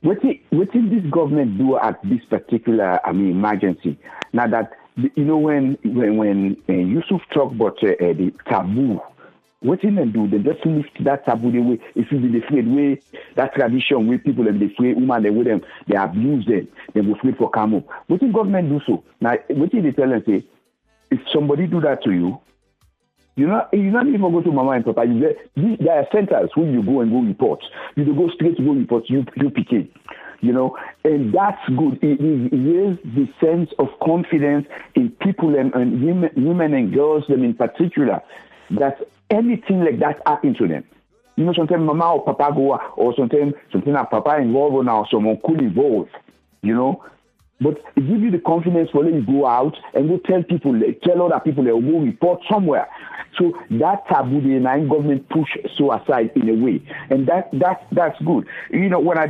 E: what did this government do at this particular, emergency? Now that, you know, when Yusuf talked about the taboo, what did they do? They just lift that taboo the way it should be the afraid way, that tradition where people they afraid women they with them, they abuse them, they go afraid for come up. What did government do so? Now what did they tell them say, if somebody do that to you, you not even go to mama and papa, there are centers where you go and go report. You go straight to go report, you PK. You know, and that's good. It raises the sense of confidence in people and women and girls, them in particular, that anything like that happen to them. You know, sometimes mama or papa go, or sometimes something like papa involved or now someone could involve, you know. But it gives you the confidence for you go out and go tell people, tell other people they will go report somewhere. So that taboo the nine government push so aside in a way, and that's good. You know, when I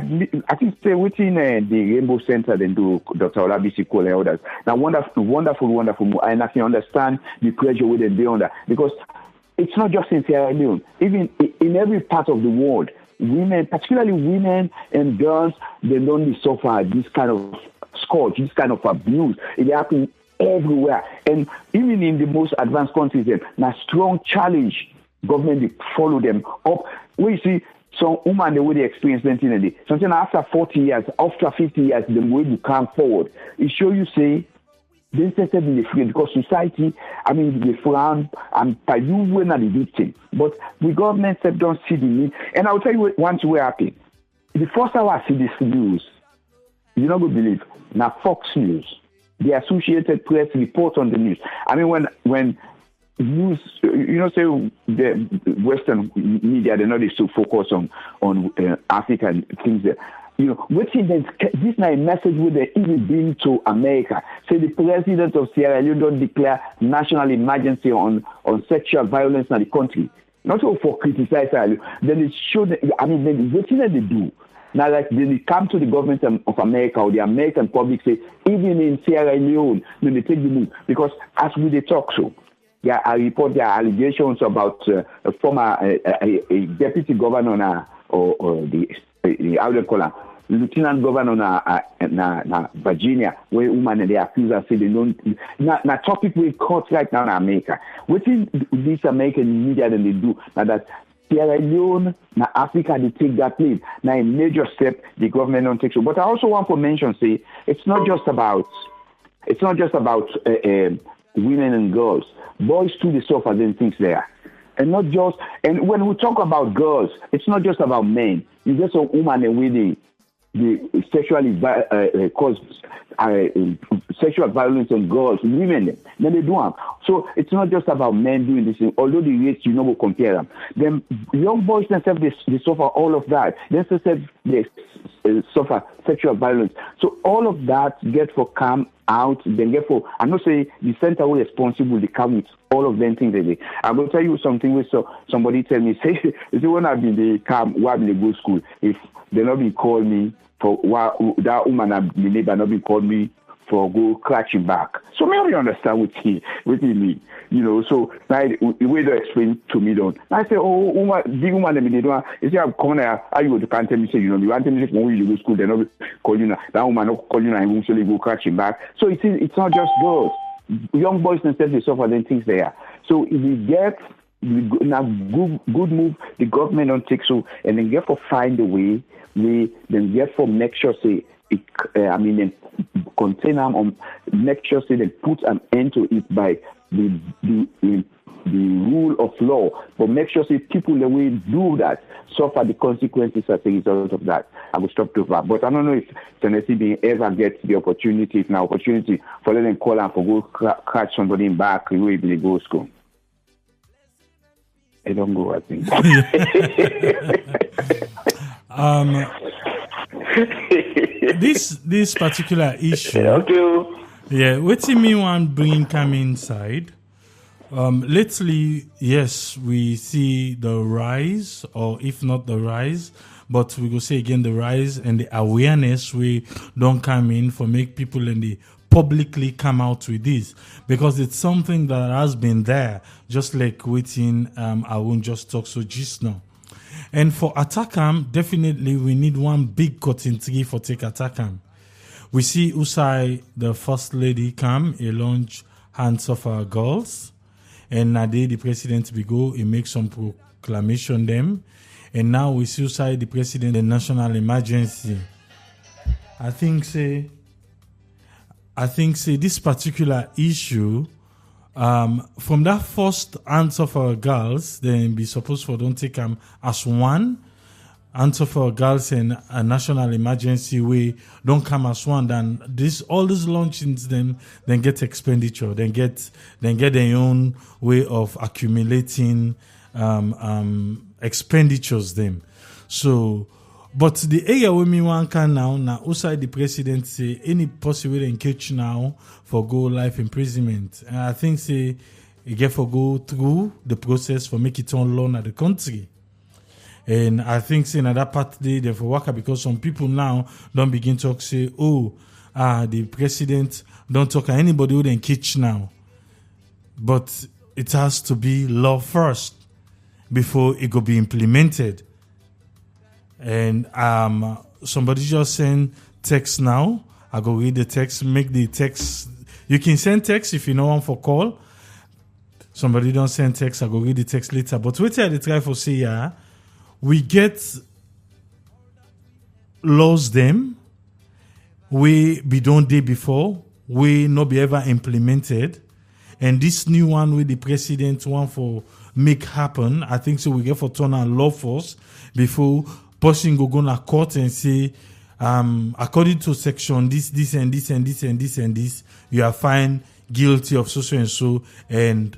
E: think stay within the Rainbow Center, then do Dr. Olabisi Cole and others. Now, wonderful, and I can understand the pressure within they under because it's not just in Sierra Leone. Even in every part of the world, women, particularly women and girls, they don't suffer this kind of scourge, this kind of abuse. It happens everywhere. And even in the most advanced countries, a strong challenge. Government, they follow them up. We see some woman the way they experience something in the something after 40 years, after 50 years, the way you come forward, it show you say they said in the free because society, I mean, they frown and by you were not the victim, but the government said don't see the need. And I'll tell you one thing will happen. The first time I see this news, you're not going to believe. Now Fox News, the Associated Press report on the news. I mean, when news, say the Western media, they're not so focused on Africa and things that, this is a message with the even bring to America. Say the president of Sierra Leone don't declare national emergency on sexual violence in the country. Not all for criticize Sierra Leone. Then it showed, then what did they do? Now, like they come to the government of America or the American public say, even in Sierra Leone, they take the move. Because as we they talk so, I report their allegations about a former a deputy governor or the outer color, lieutenant governor na Virginia, where women they accuse us say they don't. Now topic we caught right now in America. What is this American media that they do now that Sierra Leone, now Africa, they take that lead. Now a major step the government don't take so. But I also want to mention, say, it's not just about women and girls. Boys too, they suffer them things there. And not just, and when we talk about girls, it's not just about men. You get some women and with the sexually cause sexual violence on girls, women, then they do them. So it's not just about men doing this thing, although the rates, will compare them. Then young boys themselves, they suffer all of that. They suffer sexual violence. So all of that get for come out, then get for, I'm not saying the center will responsible, they come with all of them things they do. I'm going to tell you something where somebody tell me, say, when I've been the come, why they go school, if they not been call me for that woman and the neighbor not been call me for go crashing back. So maybe you understand what he mean, so now the way they explain to me don't. I say, big woman they don't. You see, I'm coming here, you can't tell me say, you want to tell me when you go to school, they not call you now. That woman not call you now and eventually go crashing back. So it's not just girls. Young boys themselves they suffer them things there. So if we get now good move, the government don't take so, and then get for find a way, then get for make sure say it, then contain them on make sure say they put an end to it by the rule of law, but make sure say people that will do that suffer the consequences as a result of that. I will stop to that. But I don't know if Tennessee ever gets the opportunity, for let them call and for go catch somebody in back the way they go school. I don't go, I think.
B: This particular issue. Yeah, what do you mean one bring come inside? Lately, yes, we see the rise, or if not the rise, but we go say again the rise and the awareness we don't come in for make people in the publicly come out with this, because it's something that has been there, just like waiting. I won't just talk so just now. And for Atakam, definitely we need one big cutting tree for take Atakam. We see Usai, the first lady, come, a launch hands of our girls. And Nade, the president, we go, he make some proclamation them. And now we see Usai, the president, the national emergency. I think say this particular issue, from that first answer for girls, then be supposed for don't take them as one. Answer for girls and a national emergency way don't come as one. Then all these launchings then get expenditure, then get their own way of accumulating expenditures them. So, but the area where me one can now outside the president say any possible engage now for go life imprisonment. And I think say you get for go through the process for make it on law at the country. And I think say in that part they for work because some people now don't begin to talk say, the president don't talk to anybody who then catch now. But it has to be law first before it could be implemented. And somebody just send text now. I go read the text, make the text. You can send text if you know one for call. Somebody don't send text, I go read the text later. But wait till they try for say we get laws them we be done day before, we not be ever implemented. And this new one with the president want for make happen, I think so we get for turn on law force before person go to court and say, according to section this and this and this and this and this, you are found guilty of so and so, and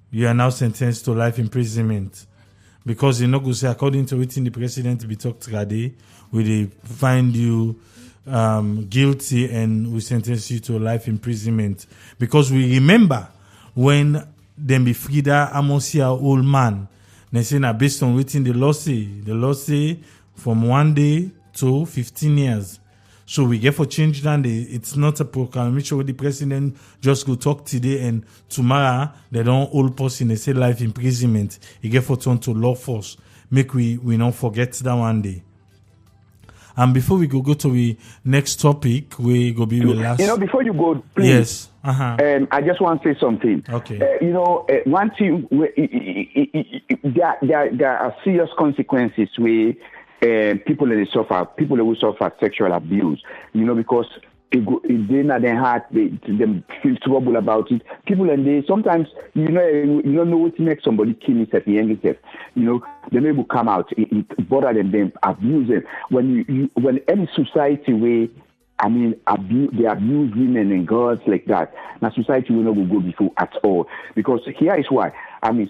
B: you are now sentenced to life imprisonment. Because you know, go say according to within the president be talked today, we they find you guilty and we sentence you to life imprisonment. Because we remember when them be Frida Amosia old man, they say now based on within the law say from 1 day to 15 years. So we get for change that it's not a proclamation where the president just go talk today and tomorrow they don't hold person, they say life imprisonment. He get for turn to law force. Make we not forget that one day. And before we go to the next topic, we go be with last.
E: Before you go, please.
B: Yes.
E: I just want to say something.
B: Okay.
E: One thing, there are serious consequences where people who suffer sexual abuse. Because they not their heart, they feel trouble about it. People and they sometimes you don't know what to make somebody kill himself, they may come out, it bother them, abuse them. When any society where they abuse women and girls like that, now society will not go before at all. Because here is why.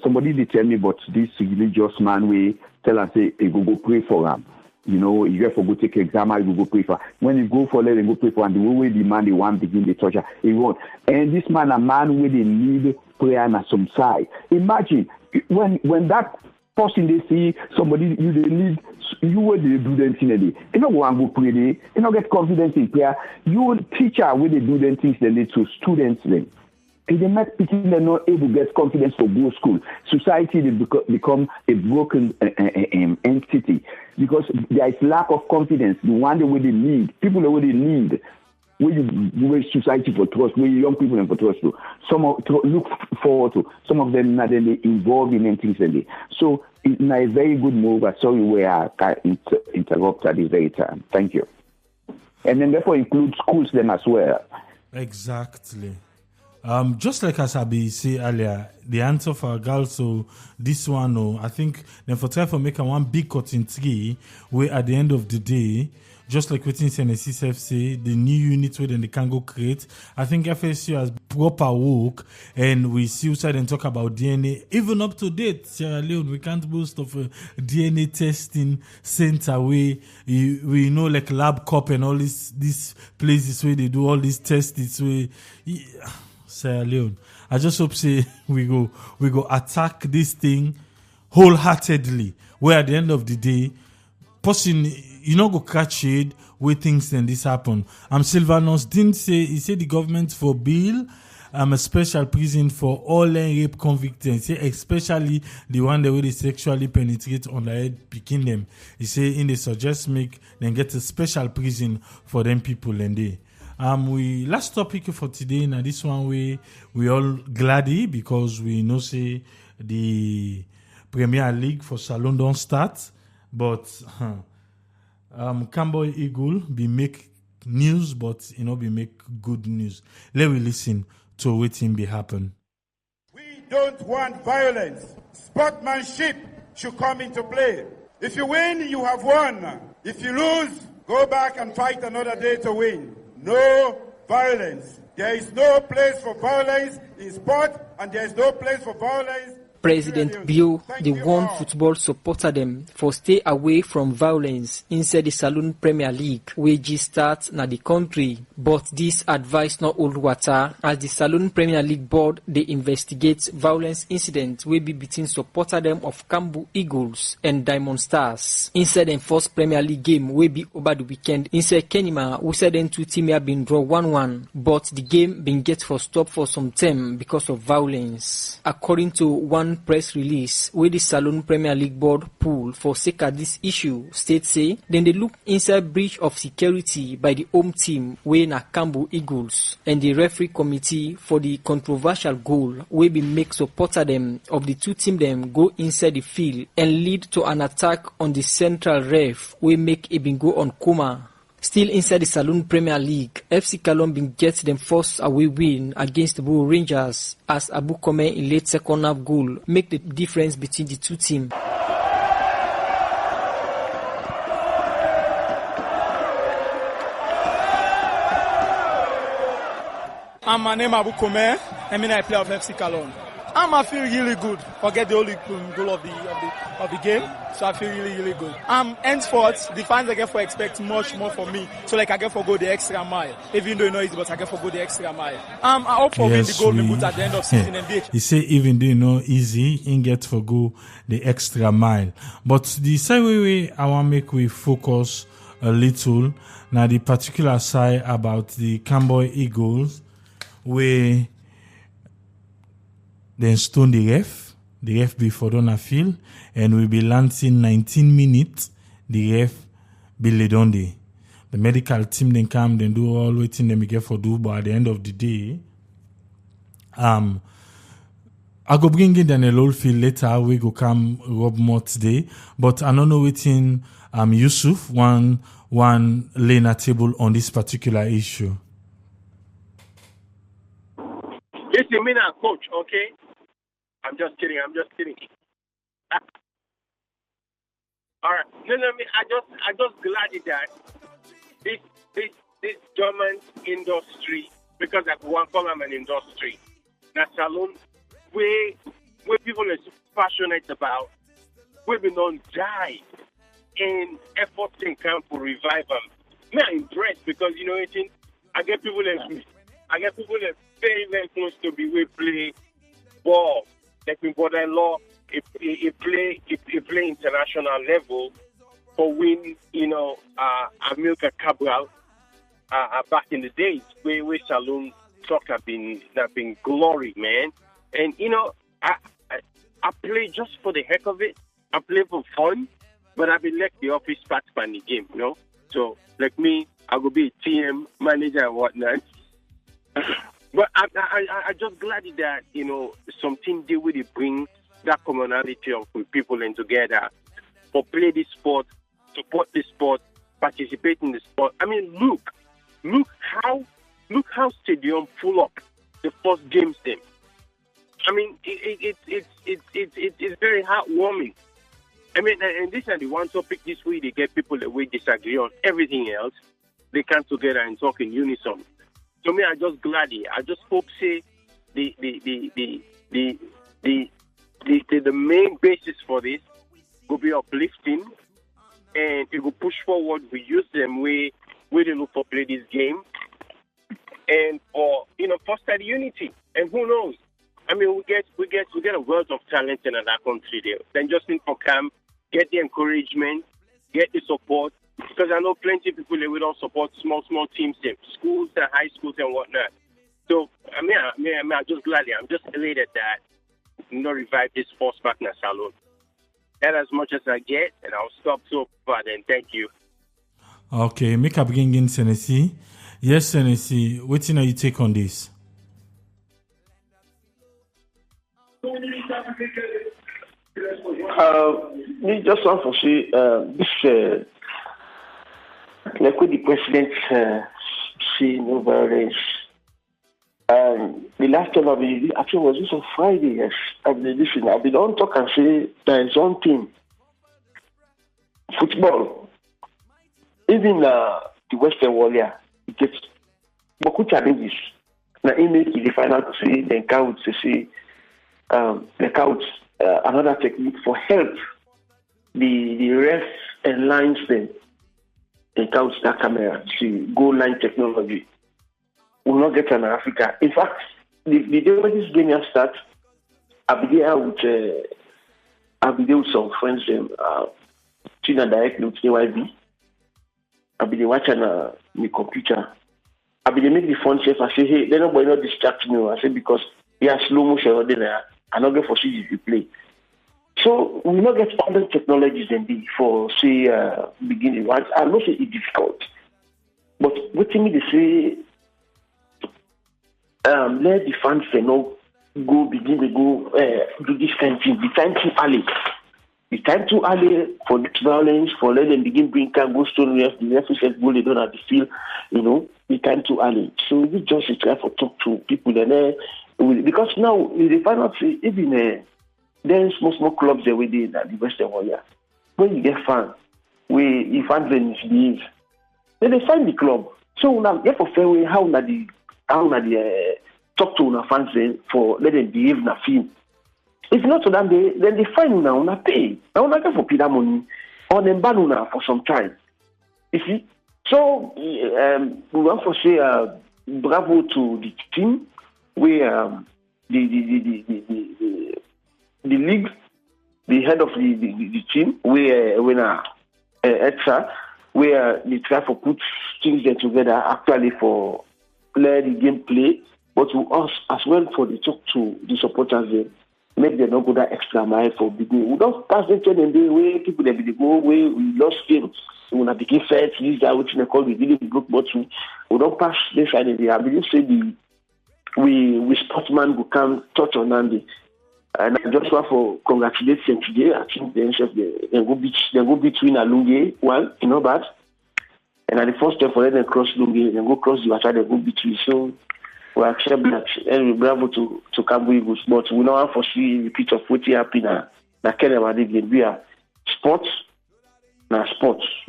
E: Somebody they tell me about this religious man we tell and say, hey, go pray for him. You have to go take exam, you go pray for. When you go for let and go pray for, and the way the man they want begin the torture, he won't. And this man, a man where they need prayer on some side. Imagine when that person they see somebody you they need you where they do them thing they. You know go and go pray they. You know get confidence in prayer. You teacher where they do them things they need to students then. If they make people they're not able to get confidence to go to school, society they become a broken entity because there is lack of confidence. The one way they need, people the way they need, where society for trust, where young people for trust to. Some look forward to. Some of them not really involved in things like that. So it's a very good move. I saw you where I interrupt at this very time. Thank you. And then therefore include schools then as well.
B: Exactly. Just like as I be say earlier, the answer for a girl, so this one, I think then for try for make one big cut in three, where at the end of the day, just like within CNSC say, the new unit where then they can go create. I think FSU has proper work, and we see outside and talk about DNA, even up to date. Sierra Leone, we can't boast of a DNA testing center where we know like LabCorp and all these places where they do all these tests. It's where. Sierra Leone. I just hope say we go attack this thing wholeheartedly. Where at the end of the day, person go catch it where things then this happen. Sylvanos didn't say he said the government for bill a special prison for all rape convicts. Especially the one that will sexually penetrate underage picking them. He say in the suggest make then get a special prison for them people and they. We last topic for today. Now this one we all glady because we know say the Premier League for Salon don't start, but Camboy Eagle be make news, but be make good news. Let we listen to what be happen.
A: We don't want violence. Sportsmanship should come into play. If you win, you have won. If you lose, go back and fight another day to win. No violence. There is no place for violence in sport, and there is no place for violence.
H: President Bio, the one football supporter them for stay away from violence inside the Saloon Premier League, wages start na the country. But this advice not hold water as the Saloon Premier League board they investigate violence incidents will be between supporter them of Cambu Eagles and Diamond Stars. Inside the first Premier League game will be over the weekend inside Kenima, we said then two teams have been draw 1-1, but the game been get for stop for some time because of violence. According to one one press release where the Saloon Premier League board pulled for sake of this issue state say then they look inside breach of security by the home team wey na Cambo Eagles and the referee committee for the controversial goal wey be make supporter them of the two team them go inside the field and lead to an attack on the central ref wey make it been go on coma. Still inside the Saloon Premier League, FC Cologne been get them first away win against the Bull Rangers as Abu Kome in late second half goal make the difference between the two teams.
G: My name is Abu Kome, and I play of FC Cologne. I feel really good. Forget the only goal of the game, so I feel really good. Henceforth, the fans I get for expect much more from me. So like I get for go the extra mile, even though you know it's but I get for go the extra mile. I hope for win the goal we put at the end of season and be.
B: He say even though you know easy, he get for go the extra mile. But the same way I want make we focus a little now the particular side about the Cambo Eagles where then stone the ref before on a field, and we be lancing 19 minutes, the ref be laid on the medical team then come, then do all waiting them get for do, but at the end of the day, I go bring in then a low field later, we go come Rob Mott today, but I don't know waiting, Yusuf, one lane a table on this particular issue.
O: Listen, me now, coach, okay? I'm just kidding. All right. No, I just glad that this German industry, because I want to call them an industry, that Saloon, where people are passionate about, we've been on die in efforts in camp to revive them. Me, I'm impressed because you know I get people that very, very close to be we play ball. Like my brother-in-law, he play international level for win, Amilcar Cabral back in the days where Saloon soccer have been glory, man. And I play just for the heck of it. I play for fun, but I be like the office part of the game, you know. So like me, I will be a team manager and whatnot. But I just glad that, something they will bring that commonality of people in together for play this sport, support this sport, participate in the sport. I mean, look how stadium full up the first games then. I mean, it's very heartwarming. I mean, and this is the one topic this week they get people that we disagree on everything else. They come together and talk in unison. So me, I just glad it. I just hope say the main basis for this will be uplifting and it will push forward. We use them way they look for play this game and for foster unity. And who knows? I mean, we get a wealth of talent in that country there. Then just need for camp, get the encouragement, get the support. Because I know plenty of people that we don't support small teams, schools and high schools and whatnot. So I'm just glad. I'm just elated that revive this sports partner Saloon. That's as much as I get, and I'll stop so far. Then thank you.
B: Okay, make up bring in Tennessee. Yes, Tennessee. What do you take on this?
D: Me just want to say this. Like what the president say, no violence. The last time actually was this on Friday, yes. I've been on talk and say there is one thing. Football. Even the Western Warrior, it gets beaucoup challenges. Now, he make the final to say, then count to say, another technique for help the ref and lines them. They count that camera, see goal line technology. Will not get an Africa. In fact, the day when this game start, I'll be there with some friends tuning directly with AYB. I'll be watching my computer. I'll be make the phone safe. I say, hey, they're not distract me. I say because he has slow motion there. I not get for see if you play. So we not get other technologies than this for say beginning. I know say it's difficult, but what to me they say let the fans go begin to go do this kind of thing. The time too early. The time too early for this violence, for let them begin bring go stone ref, the referee said goal they don't have the field, the time too early. So we just try to talk to people then because now in the final even there's small clubs that we did at the Western Warrior. When you get fans, you fans then misbehave. Then they find the club. So now get for fair way how the talk to our fans then for let them behave na film. If not to them, then they find now una pay. Now una get for pay that money or then ban una for some time. You see? So we want to say bravo to the team where the league, the head of the team, where ETSA, where they try to put things together actually for let the game play, but to us as well for the talk to the supporters there, make them not go that extra mile for big game. We don't pass the turn and the way people they go where we lost games. We want to begin first, this guy which they call we really good bottom. We don't pass this side of the I believe say we sportsman who can touch on Andy. And I just want to congratulate them today. I think they go between Alunge, one, bad. And at the first step for them cross Lunge, then go cross the water, they go between. So we accept that and we bravo to Cambo Eagles. But we don't want to foresee a repeat of what happened na Kenya game. We are sports.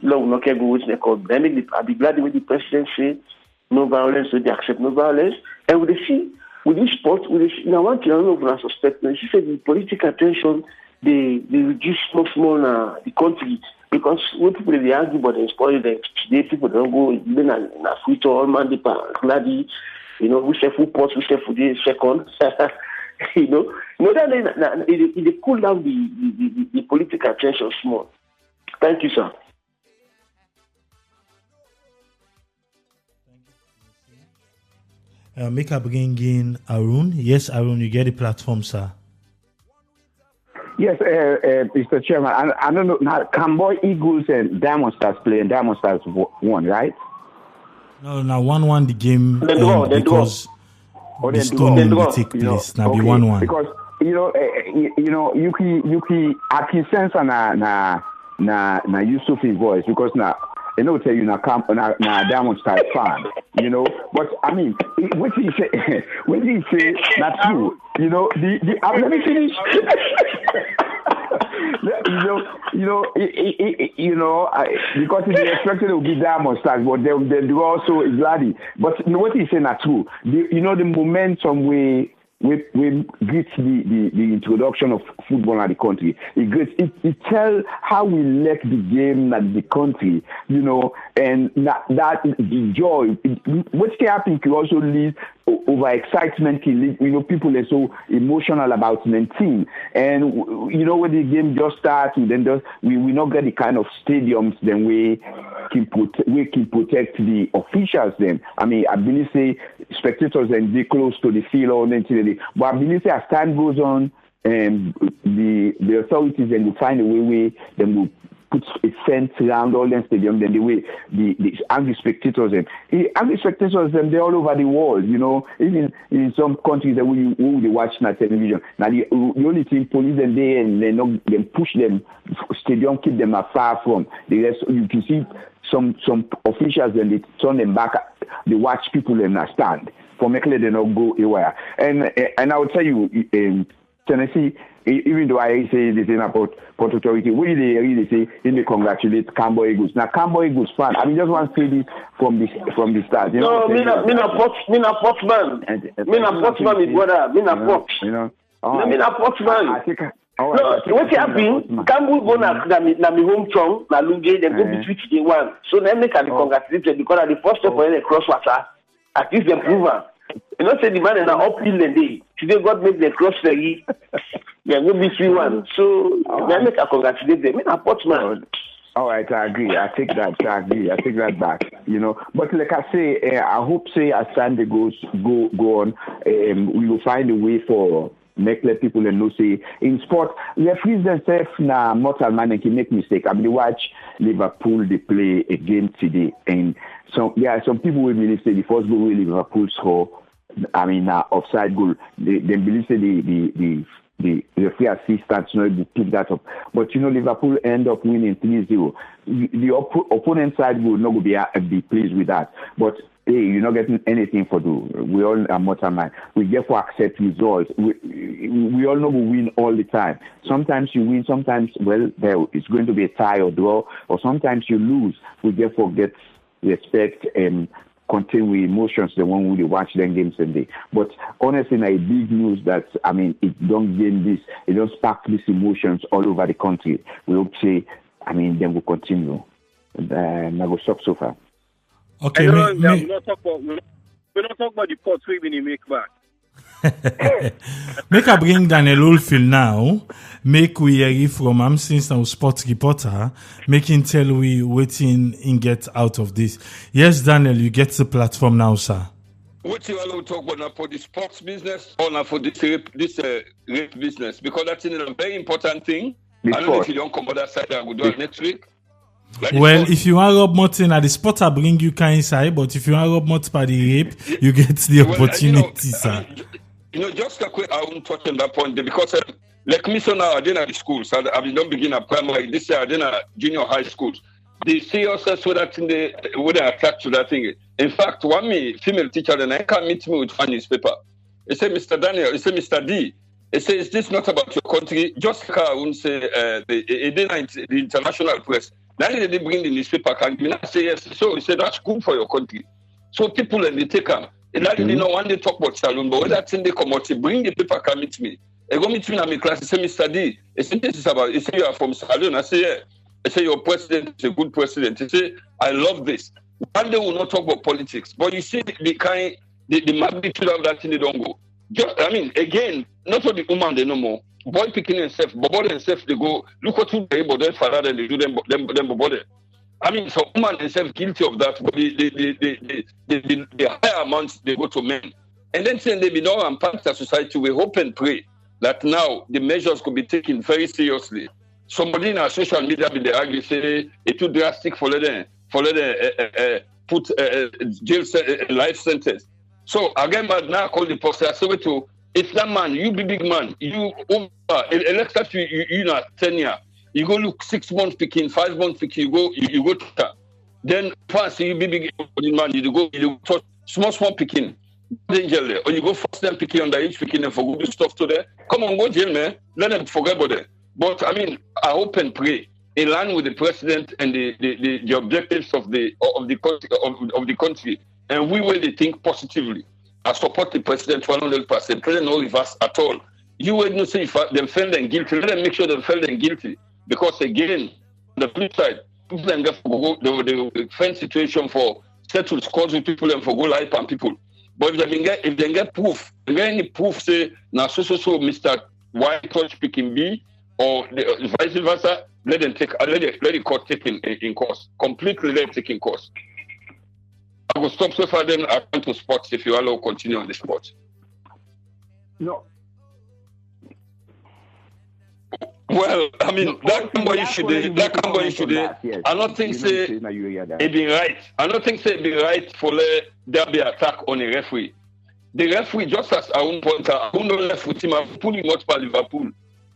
D: Long no can go with the call. I'll be glad with the president say no violence, so they accept no violence. And with the see with this sport, now one thing I don't know if I suspect, she said the political tension they reduce small the country because when people they argue about the sport, today people don't go even na free all man glady, we say full pot, we say for the second. That it cool down the political tension small. Thank you, sir.
B: Make up again, Arun. Yes, Arun, you get the platform, sir.
E: Yes, Mr. Chairman. I don't know. Now, Camboy Eagles and Diamond Stars play, and Diamond Stars won, right?
B: No, now 1-1 the game because the stone will take place. Now be 1-1
E: because Yuki Akisensa na Yusufi's voice because now. I know tell you na Diamond Star fan, But I mean, what did he say? Not true, let me finish. Because he expected it would be Diamond Stars, but they do also Glady. But what he say not true. The momentum we greet the introduction of football in the country. It tell how we like the game in the country, and that the joy. What can happen can also lead over excitement. People are so emotional about 19, and when the game just starts, then we not get the kind of stadiums then we can protect the officials. Then I mean, I believe say spectators and they close to the field or anything. But I believe as time goes on, the authorities then will find a way then will put a fence around all the stadium. Then the angry spectators them they're all over the world. Even in some countries that we watch on television. Now the only thing police them there and they push them stadium, keep them far from the rest. You can see some officials then they turn them back. They watch people in a stand. For making they not go anywhere. And I will tell you, Tennessee, even though I say this thing about Port Authority, what do they really say? They congratulate Camboy Eagles. Now Camboy Eagles fan, I just want to say this from the start.
D: No, me na Portsman. Me na Portsman, my brother. Me na Port. Me na Portsman. No, what happened? Camboy go na me hometown, na Lunge, they go between the one. So then they can congratulate them because at the first step when they cross water. At least they prove it. Say the man in an uphill and day. Today God make the cross ferry. They will be 3-1. So they make a congratulate them. I Portsman.
E: All right, I agree. I take that back. But like I say, I hope say as Sunday go on, we will find a way for make let people know say in sport referees themselves na mortal man and can make mistake. I mean watch Liverpool they play a game today and some people will believe say the first goal Liverpool score offside goal. They believe say the referee assistants pick that up. But Liverpool end up winning 3-0. The opponent side will not be pleased with that. But hey, you're not getting anything for do. We all are mortal man. We get to accept results. We all know we win all the time. Sometimes you win, sometimes it's going to be a tie or draw, or sometimes you lose. We get forget respect and contain with emotions the one who watch them games and day. But honestly, a big news that it don't gain this, it don't spark these emotions all over the country. We hope say, then we'll continue. And I will stop so far.
B: Okay,
O: we don't talk about the pots we make back.
B: Make I bring Daniel Oldfield now. Make we hear from him since now sports reporter. Make him tell we waiting and get out of this. Yes, Daniel, you get the platform now, sir.
F: What you want to talk about now for the sports business or now for this rape business? Because that's a very important thing. I don't know if you don't come on that side, I will do it next week.
B: If you want Rob Martin at the spot, I bring you inside. But if you want Rob Martin by the rape, you get the opportunity, sir.
F: Just a quick, I won't touch on that point because, like me, so now I didn't at the schools. I don't begin at primary. This year I didn't at junior high schools. They see us as well that would attach to that thing. In fact, one female teacher, then I can't meet me with one newspaper. He said, Mr. Daniel, he said, Mr. D. He said, is this not about your country? Just like I wouldn't say the international press. Now they bring the newspaper, can you not say yes? So he said, that's good for your country. So people, and they take them. And I didn't know when they talk about saloon, but when that thing they come out, they bring the paper, come meet me. They go meet me in my class, they say, Mr. D, he said, this is about, he said, you are from saloon. I say, yeah. He said, your president is a good president. He said, I love this. One day we'll not talk about politics, but you see the magnitude of that thing, they don't go. Again, not for the woman, they no more. Boy picking himself, bobo themselves, they go, look what they able to father and they do them bobo. So woman themselves guilty of that, but the higher amounts they go to men. And then saying they be now impact the society, we hope and pray that now the measures could be taken very seriously. Somebody in our social media be they argue, say it's too drastic for them put jail life sentence. So again, but now call the post. I say to if that man, you be big man, you over you know 10 years. You go look 6 months picking, 5 months picking, you go to that. Then first you be big man, you touch small picking, danger there. Or you go first them picking under each picking and for good stuff to there. Come on, go jail, man. Let them forget about it. But I hope and pray in line with the president and the objectives of the country, and we will think positively. I support the president 100%. President no reverse at all. You will not say if them felt them guilty. Let them make sure they felt them guilty. Because again, on the flip side, people then get the friend situation for settle scores with people and for go life on people. But if they get proof, any proof say now so Mr. White touch picking B or vice versa, let the court take in course. Completely let it take in course. I will stop so far, then I come to sports if you allow continue on the sports.
E: No.
F: Well, that company should I don't think say it be right. I don't think say it be right for there be attack on a referee. The referee, just as I won't point out, I don't left with him, I'm pulling much by Liverpool.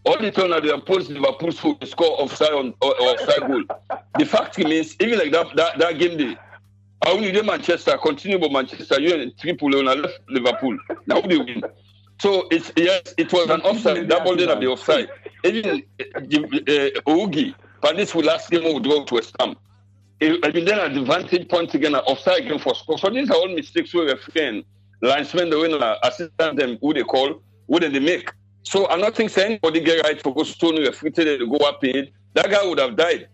F: All the time they oppose Liverpool's score offside or offside goal. The fact remains, even like that game day, I only did Manchester, continue with Manchester, you and Triple and I left Liverpool. Now they win. So it was an offside. That ball didn't be offside. Even Ugi, but this will last game will draw to West Ham. Then at the vantage point again, offside again for score. So these are all mistakes we referee linesmen, the winner, assistant them who they call, who they make. So I'm not thinking anybody get right for go stone referee to go up paid. That guy would have died.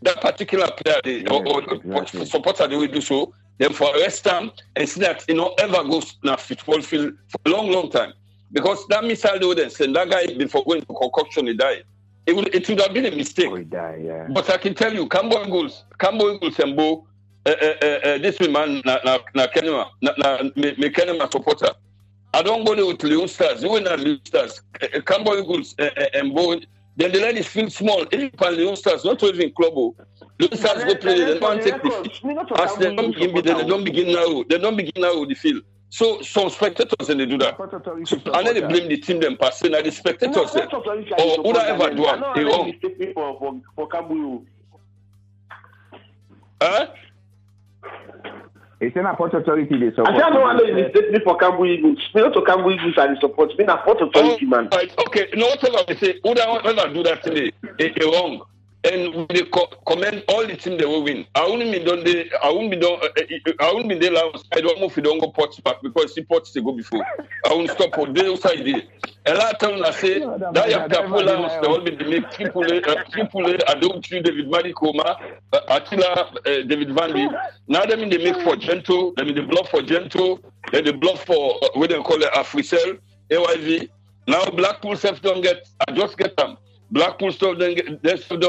F: That particular player or supporter they will do so. Then for arrest them and see that ever goes in a football field for a long time. Because that missile they would send that guy before going to concoction, he died. It would have been a mistake.
E: Oh, he died, yeah.
F: But I can tell you, Cambo Eagles and Bo, this man na Kenema supporter. I don't go there with Leon Stars. You will not Leon Stars. Cambo Eagles and Bowen. Then the ladies feel small. Even Leon Stars, not even club. Leon Stars go play. They don't take the field. As they don't begin now. They don't begin now with the field. So some spectators and they do that. And then they blame the team them passing. Now the spectators or whoever do it. They wrong.
O: For Cambo.
F: Huh?
E: It's not Port Authority they support.
O: I don't know whether it's me for Cambo Eagles. Me not to Cambo Eagles and support. Me na Port Authority man.
F: Right. Okay. No, whatever they say, whoever do that today, it's wrong. And they commend all the team they will win. I won't be there. I won't be there. I don't know if you don't go Ports back because the Ports they go before. I won't stop for the outside there. A lot of times I say that you have to pull out. They all be make people. I don't choose David Marikoma, Attila, David Van Lee. Now they make for Gento. They bluff for Gento. Then they bluff for what they call it Africell, AYV. Now Blackpool self don't get. I just get them. Blackpool still don't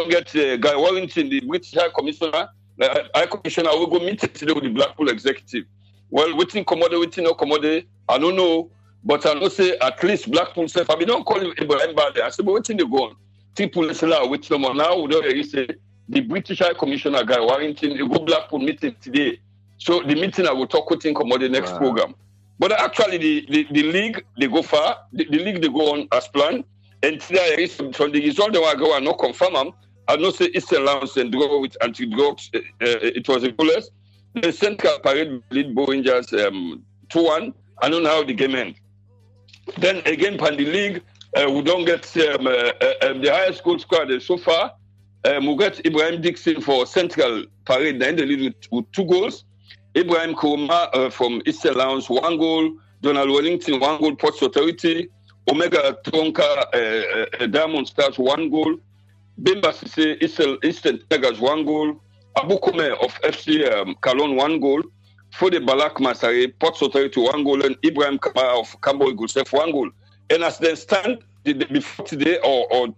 F: get Guy Warrington, the British High Commissioner. High Commissioner will go meet today with the Blackpool executive. Well, waiting no commodity, I don't know. But I know say at least Blackpool self. I mean, don't call him Ibrahim Bade. I said, but waiting they go on. People listen out with someone now. We don't hear say the British High Commissioner Guy Warrington, they go Blackpool meeting today. So the meeting I will talk with him commodity next program. But actually the league they go far. The league they go on as planned. And today, from the result, they go and not confirm them. I know say Eastern Lounge and draw with anti-drugs. It was a goalless. The Central Parade lead Bo Rangers 2-1. I don't know how the game ends. Then again, from the league, we don't get the highest goal scorer so far. We get Ibrahim Dixon for Central Parade. Then the lead with 2 goals. Ibrahim Kouma from Eastern Lounge 1 goal. Donald Wellington 1 goal. Ports Authority. Omega Tronka Diamond Stars 1 goal. Bemba Sisse Eastern Tigers 1 goal. Abu Kome of FC Kalon 1 goal. Fode Balak Masare Ports Authority 1 goal. And Ibrahim Kaba of Cambo Eagles 1 goal. And as they stand before today or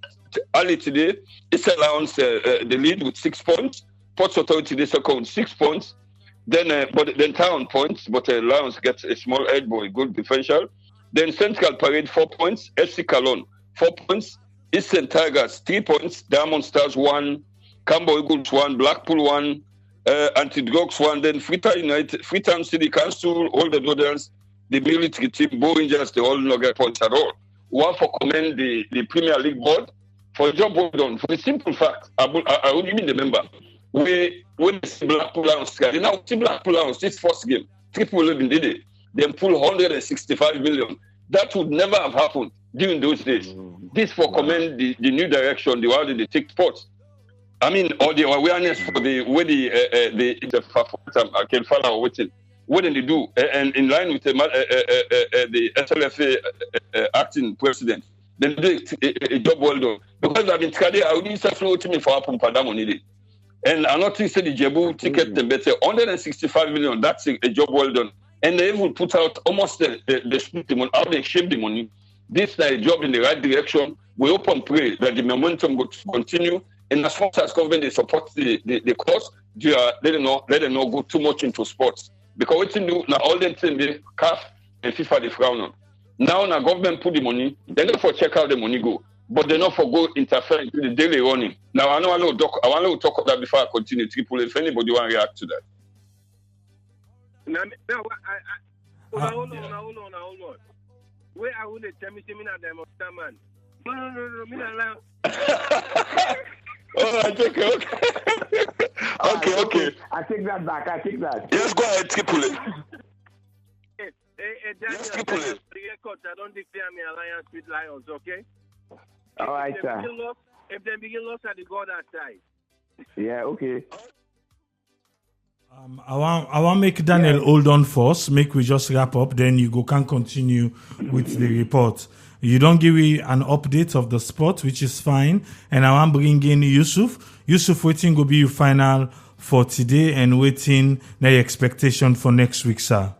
F: early today, Eastern Lions the lead with 6 points. Ports Authority the second with 6 points. Then Town points, but Lions get a small edge but a good differential. Then Central Parade 4 points, FC Kalon 4 points, Eastern Tigers 3 points, Diamond Stars 1, Cambo Eagles 1, Blackpool 1, Anti-Drugs 1, then Freetown City Council, all the others, the military team, Bo Rangers, they all not get points at all. One for commend the Premier League board for a job well done. For the simple fact, I would even remember, when they see Blackpool Lions, they now see Blackpool Lions, this first game, 3-11 did it. Then pull 165 million. That would never have happened during those days. This for commend the new direction, the way they take sports. I mean, or the awareness for the way the Kelfala or what they do, and in line with the SLFA acting president, then they do a job well done. Because I've been trying, I would just flow to me for Apum Padam. And I'm not saying the Jebu ticket them better. 165 million, that's a job well done. And they even put out almost the split the money, how they shape the money. This is a job in the right direction. We hope and pray that the momentum will continue. And as far as government they support the cause, let them not go too much into sports. Because what you do now, all them things they CAF and FIFA they frown on. Now government put the money, they're not for check how the money go, but they're not for go interfere into the daily running. Now I want to talk about that before I continue. Triple, if anybody want to react to that.
O: Hold on. Where I would tell me that I'm a man. No, me not.
F: Oh, okay. Okay.
E: I take that back.
F: Yes, go ahead, Tripoli.
O: Yes, Tripoli. I don't declare me alliance with Lions, okay?
E: All right, sir.
O: If they begin lost, I go that side.
E: Yeah, okay.
B: I want make Daniel hold on first. Make we just wrap up. Then you can continue with the report. You don't give me an update of the sport, which is fine. And I want bring in Yusuf. Yusuf, waiting will be your final for today and waiting the expectation for next week, sir.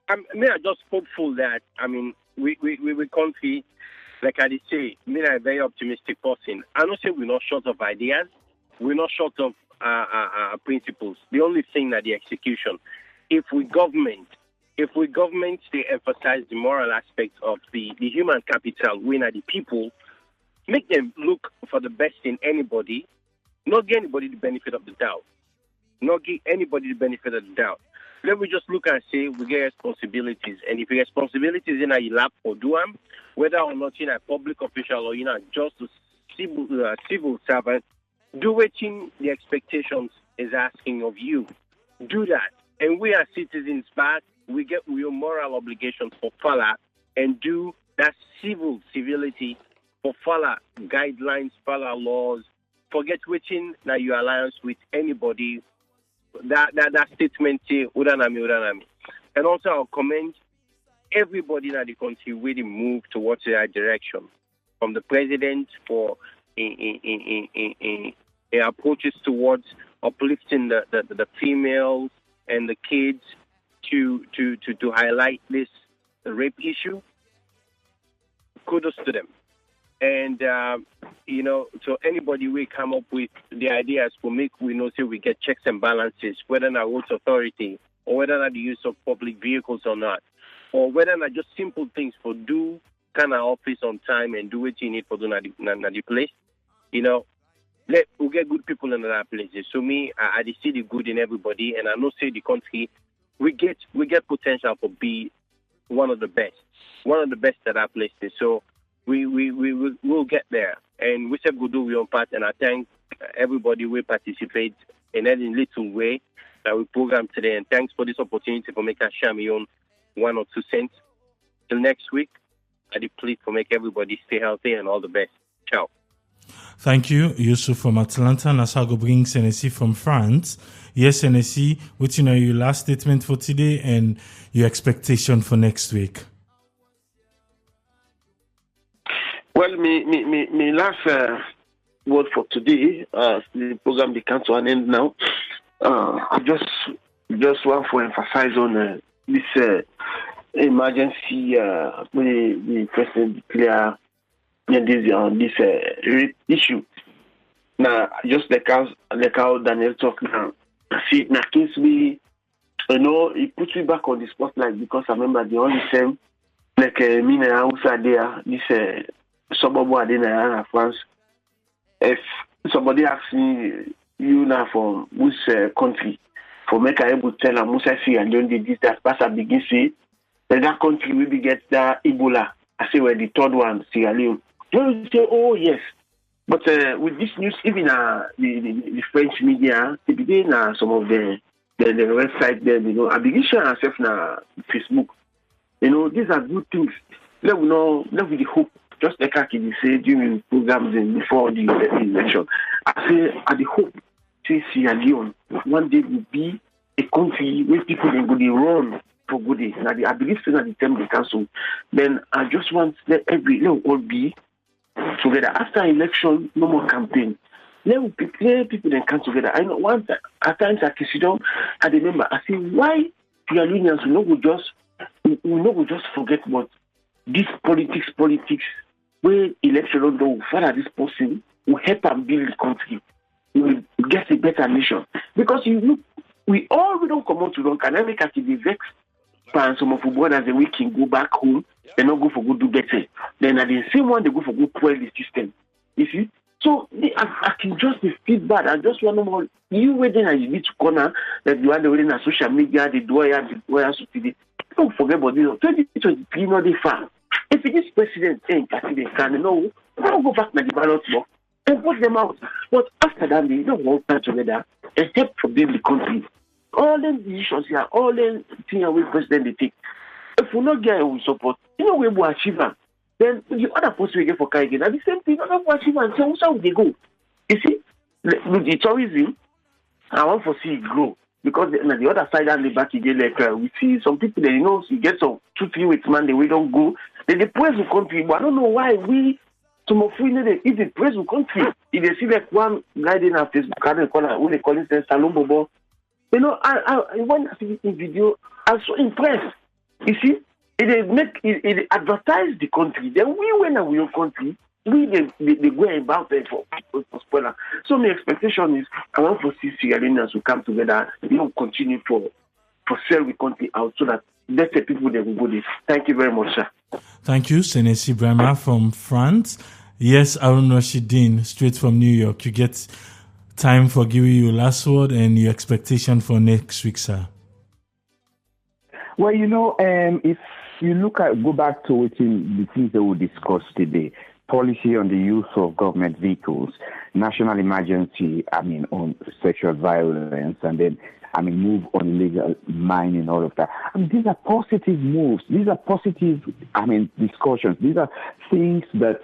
O: I'm just hopeful that we confident. Like I did say, I'm a very optimistic person. I don't say we're not short of ideas. We're not short of principles. The only thing that the execution. If we government if we government, they emphasize the moral aspect of the human capital, we are the people, make them look for the best in anybody, not give anybody the benefit of the doubt. Not give anybody the benefit of the doubt. Let me just look and say we get responsibilities. And if your responsibilities in a lap or do them, whether or not you're a public official or you're just a civil servant, do what the expectations is asking of you. Do that. And we are citizens back. We get real moral obligations for follow and do that civility for follow guidelines, follow laws. Forget whiching that you alliance with anybody. That statement here, Udanami. And also I'll commend everybody in the country really move towards that direction. From the president for approaches towards uplifting the females and the kids to highlight this rape issue. Kudos to them. And, so anybody will come up with the ideas for make we know so we get checks and balances, whether not roads authority or whether not the use of public vehicles or not, or whether not just simple things for do kind of office on time and do what you need for do not the place. We'll get good people in other places. So I see the good in everybody, and I know say the country, we get potential for be one of the best at our places. So we'll get there, and we said we'll do our part. And I thank everybody who participate in any little way that we program today. And thanks for this opportunity for making share my own 1 or 2 cents. Till next week, I plead for make everybody stay healthy and all the best. Ciao.
B: Thank you, Yusuf from Atlanta. Nasago brings Hennessy from France. Yes, Hennessy, what's your last statement for today and your expectation for next week?
D: Well, me last word for today, the program becomes to an end now. I just want to emphasize on this emergency when the president declared this issue. Now, just like how Daniel talked now, see, now case me, it puts me back on the spotlight because I remember the only time, like me and I was there, this suburb in France. If somebody asks me, you now from which country, for make I able to tell them, Musa see and don't do this, that pass I begin say, that country will be get that Ebola. I say, well, the third one, Sierra Leone. You say, oh, yes. But with this news, even the French media, they begin some of the website there, I begin sharing myself on Facebook. These are good things. Let me the hope. Just like I can say during programs before the election, I say at the hope, say Sierra Leone one day will be a country where people they go they run for good days. Now I believe so at the time they cancel. Then I just want let all be together after election. No more campaign. Let people then come together. I know once at times I sit down, I remember I say why Sierra Leoneans we no just forget what this politics. Where election don't go, father this person will help and build the country. We will get a better nation. Because we don't come out to run. Can I make us be vexed? And some of the brothers we can go back home and not go for good do better. Then at the same one they go for good spoil the system. You see? So I can just be feel bad. I just want to know you waiting and you need to corner that you are the way in social media, the doyer so today. Don't forget about this. 2023 not the far. If this president think that they can don't go back to the ballot box and put them out. But after that, they don't work together and help to build the country. All the decisions here, all the things we president they take. If we not get we support, we will achieve them. Then the other post we get for Kaigen, and the same thing, we will achieve them. So how would they go? You see, the tourism, I want to see it grow. Because the other side and the back again, we see some people that you get some 2-3 weeks man, we don't go. Then they praise the country, but I don't know why some of we if they praise the country, if they see like one guy in our Facebook, when they call it Salon Bobo, I when I see this video, I'm so impressed. You see, it advertise the country. Then we went we own country. They go about there for spoiler. So my expectation is I want to see Sierra Leoneans to come together, continue for sell the country out so that
O: let the people they will go this. Thank you very much, sir.
B: Thank you, Senesi Brahma from France. Yes, Arun Rashidin, straight from New York. You get time for giving your last word and your expectation for next week, sir.
E: Well, if you go back to the things that we discussed today, policy on the use of government vehicles, national emergency, on sexual violence, and then, move on illegal mining, all of that. These are positive moves. These are positive, discussions. These are things that,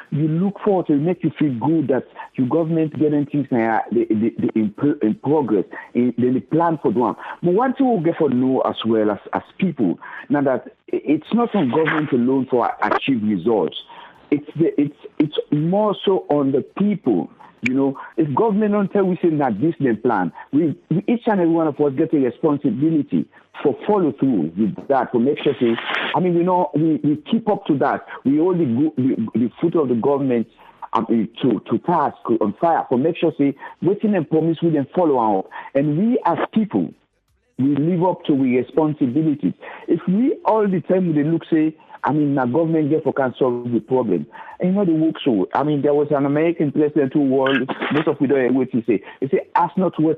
E: you look forward to, make you feel good that your government getting things in progress, they plan for them. But one thing we'll get for know as well as people, now that it's not on government alone for achieve results. It's more so on the people. If government don't tell we say that this the plan, we each and every one of us get a responsibility for follow through with that, to make sure we keep up to that. We hold the foot of the government to task on fire for make sure waiting and promise we then follow up. And we as people, we live up to our responsibilities. If we all the time we look say, the government therefore can solve the problem. And they work so. There was an American president who was, most of we don't know what he say. He say, ask not what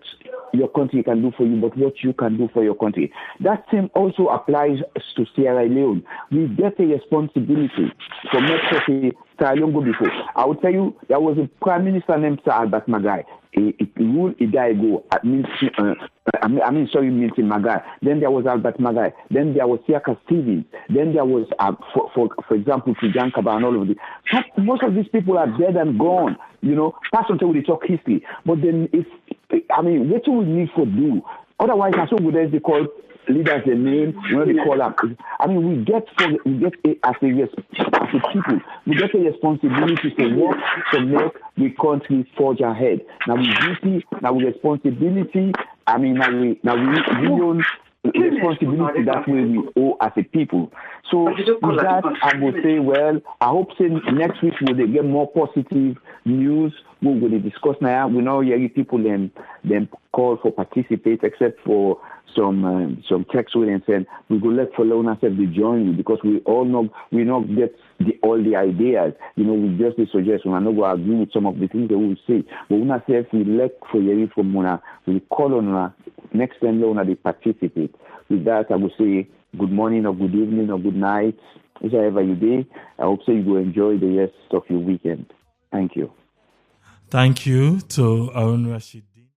E: your country can do for you, but what you can do for your country. That same also applies to Sierra Leone. We get a responsibility for make sure Sierra Leone go before. I will tell you, there was a prime minister named Sir Albert Magai. He ruled a day ago at Milton Magai. Then there was Albert Magai. Then there was Siaka Stevens. Then there was, for example, Tijan Kaba and all of this. Most of these people are dead and gone. Pass until we talk history. But then, what do we need to do? Otherwise, that's what they call leaders the name, they call up. We get as a people, we get a responsibility to work to make the country forge ahead. Now we duty, now we responsibility, now we own responsibility that way we owe as a people. So with that, I will say, I hope next week we'll get more positive news. We will discuss now. We know people then call for participate, except for some text with and saying we will let follow ourselves to join you, because we all know we not get all the ideas. We just suggest. I know we agree with some of the things that we say, but when I say if we let for you from Mona, we call on her next time they participate. With that, I will say good morning or good evening or good night, whichever you do. I hope you will enjoy the rest of your weekend. Thank you.
B: Thank you to Arun Rashid.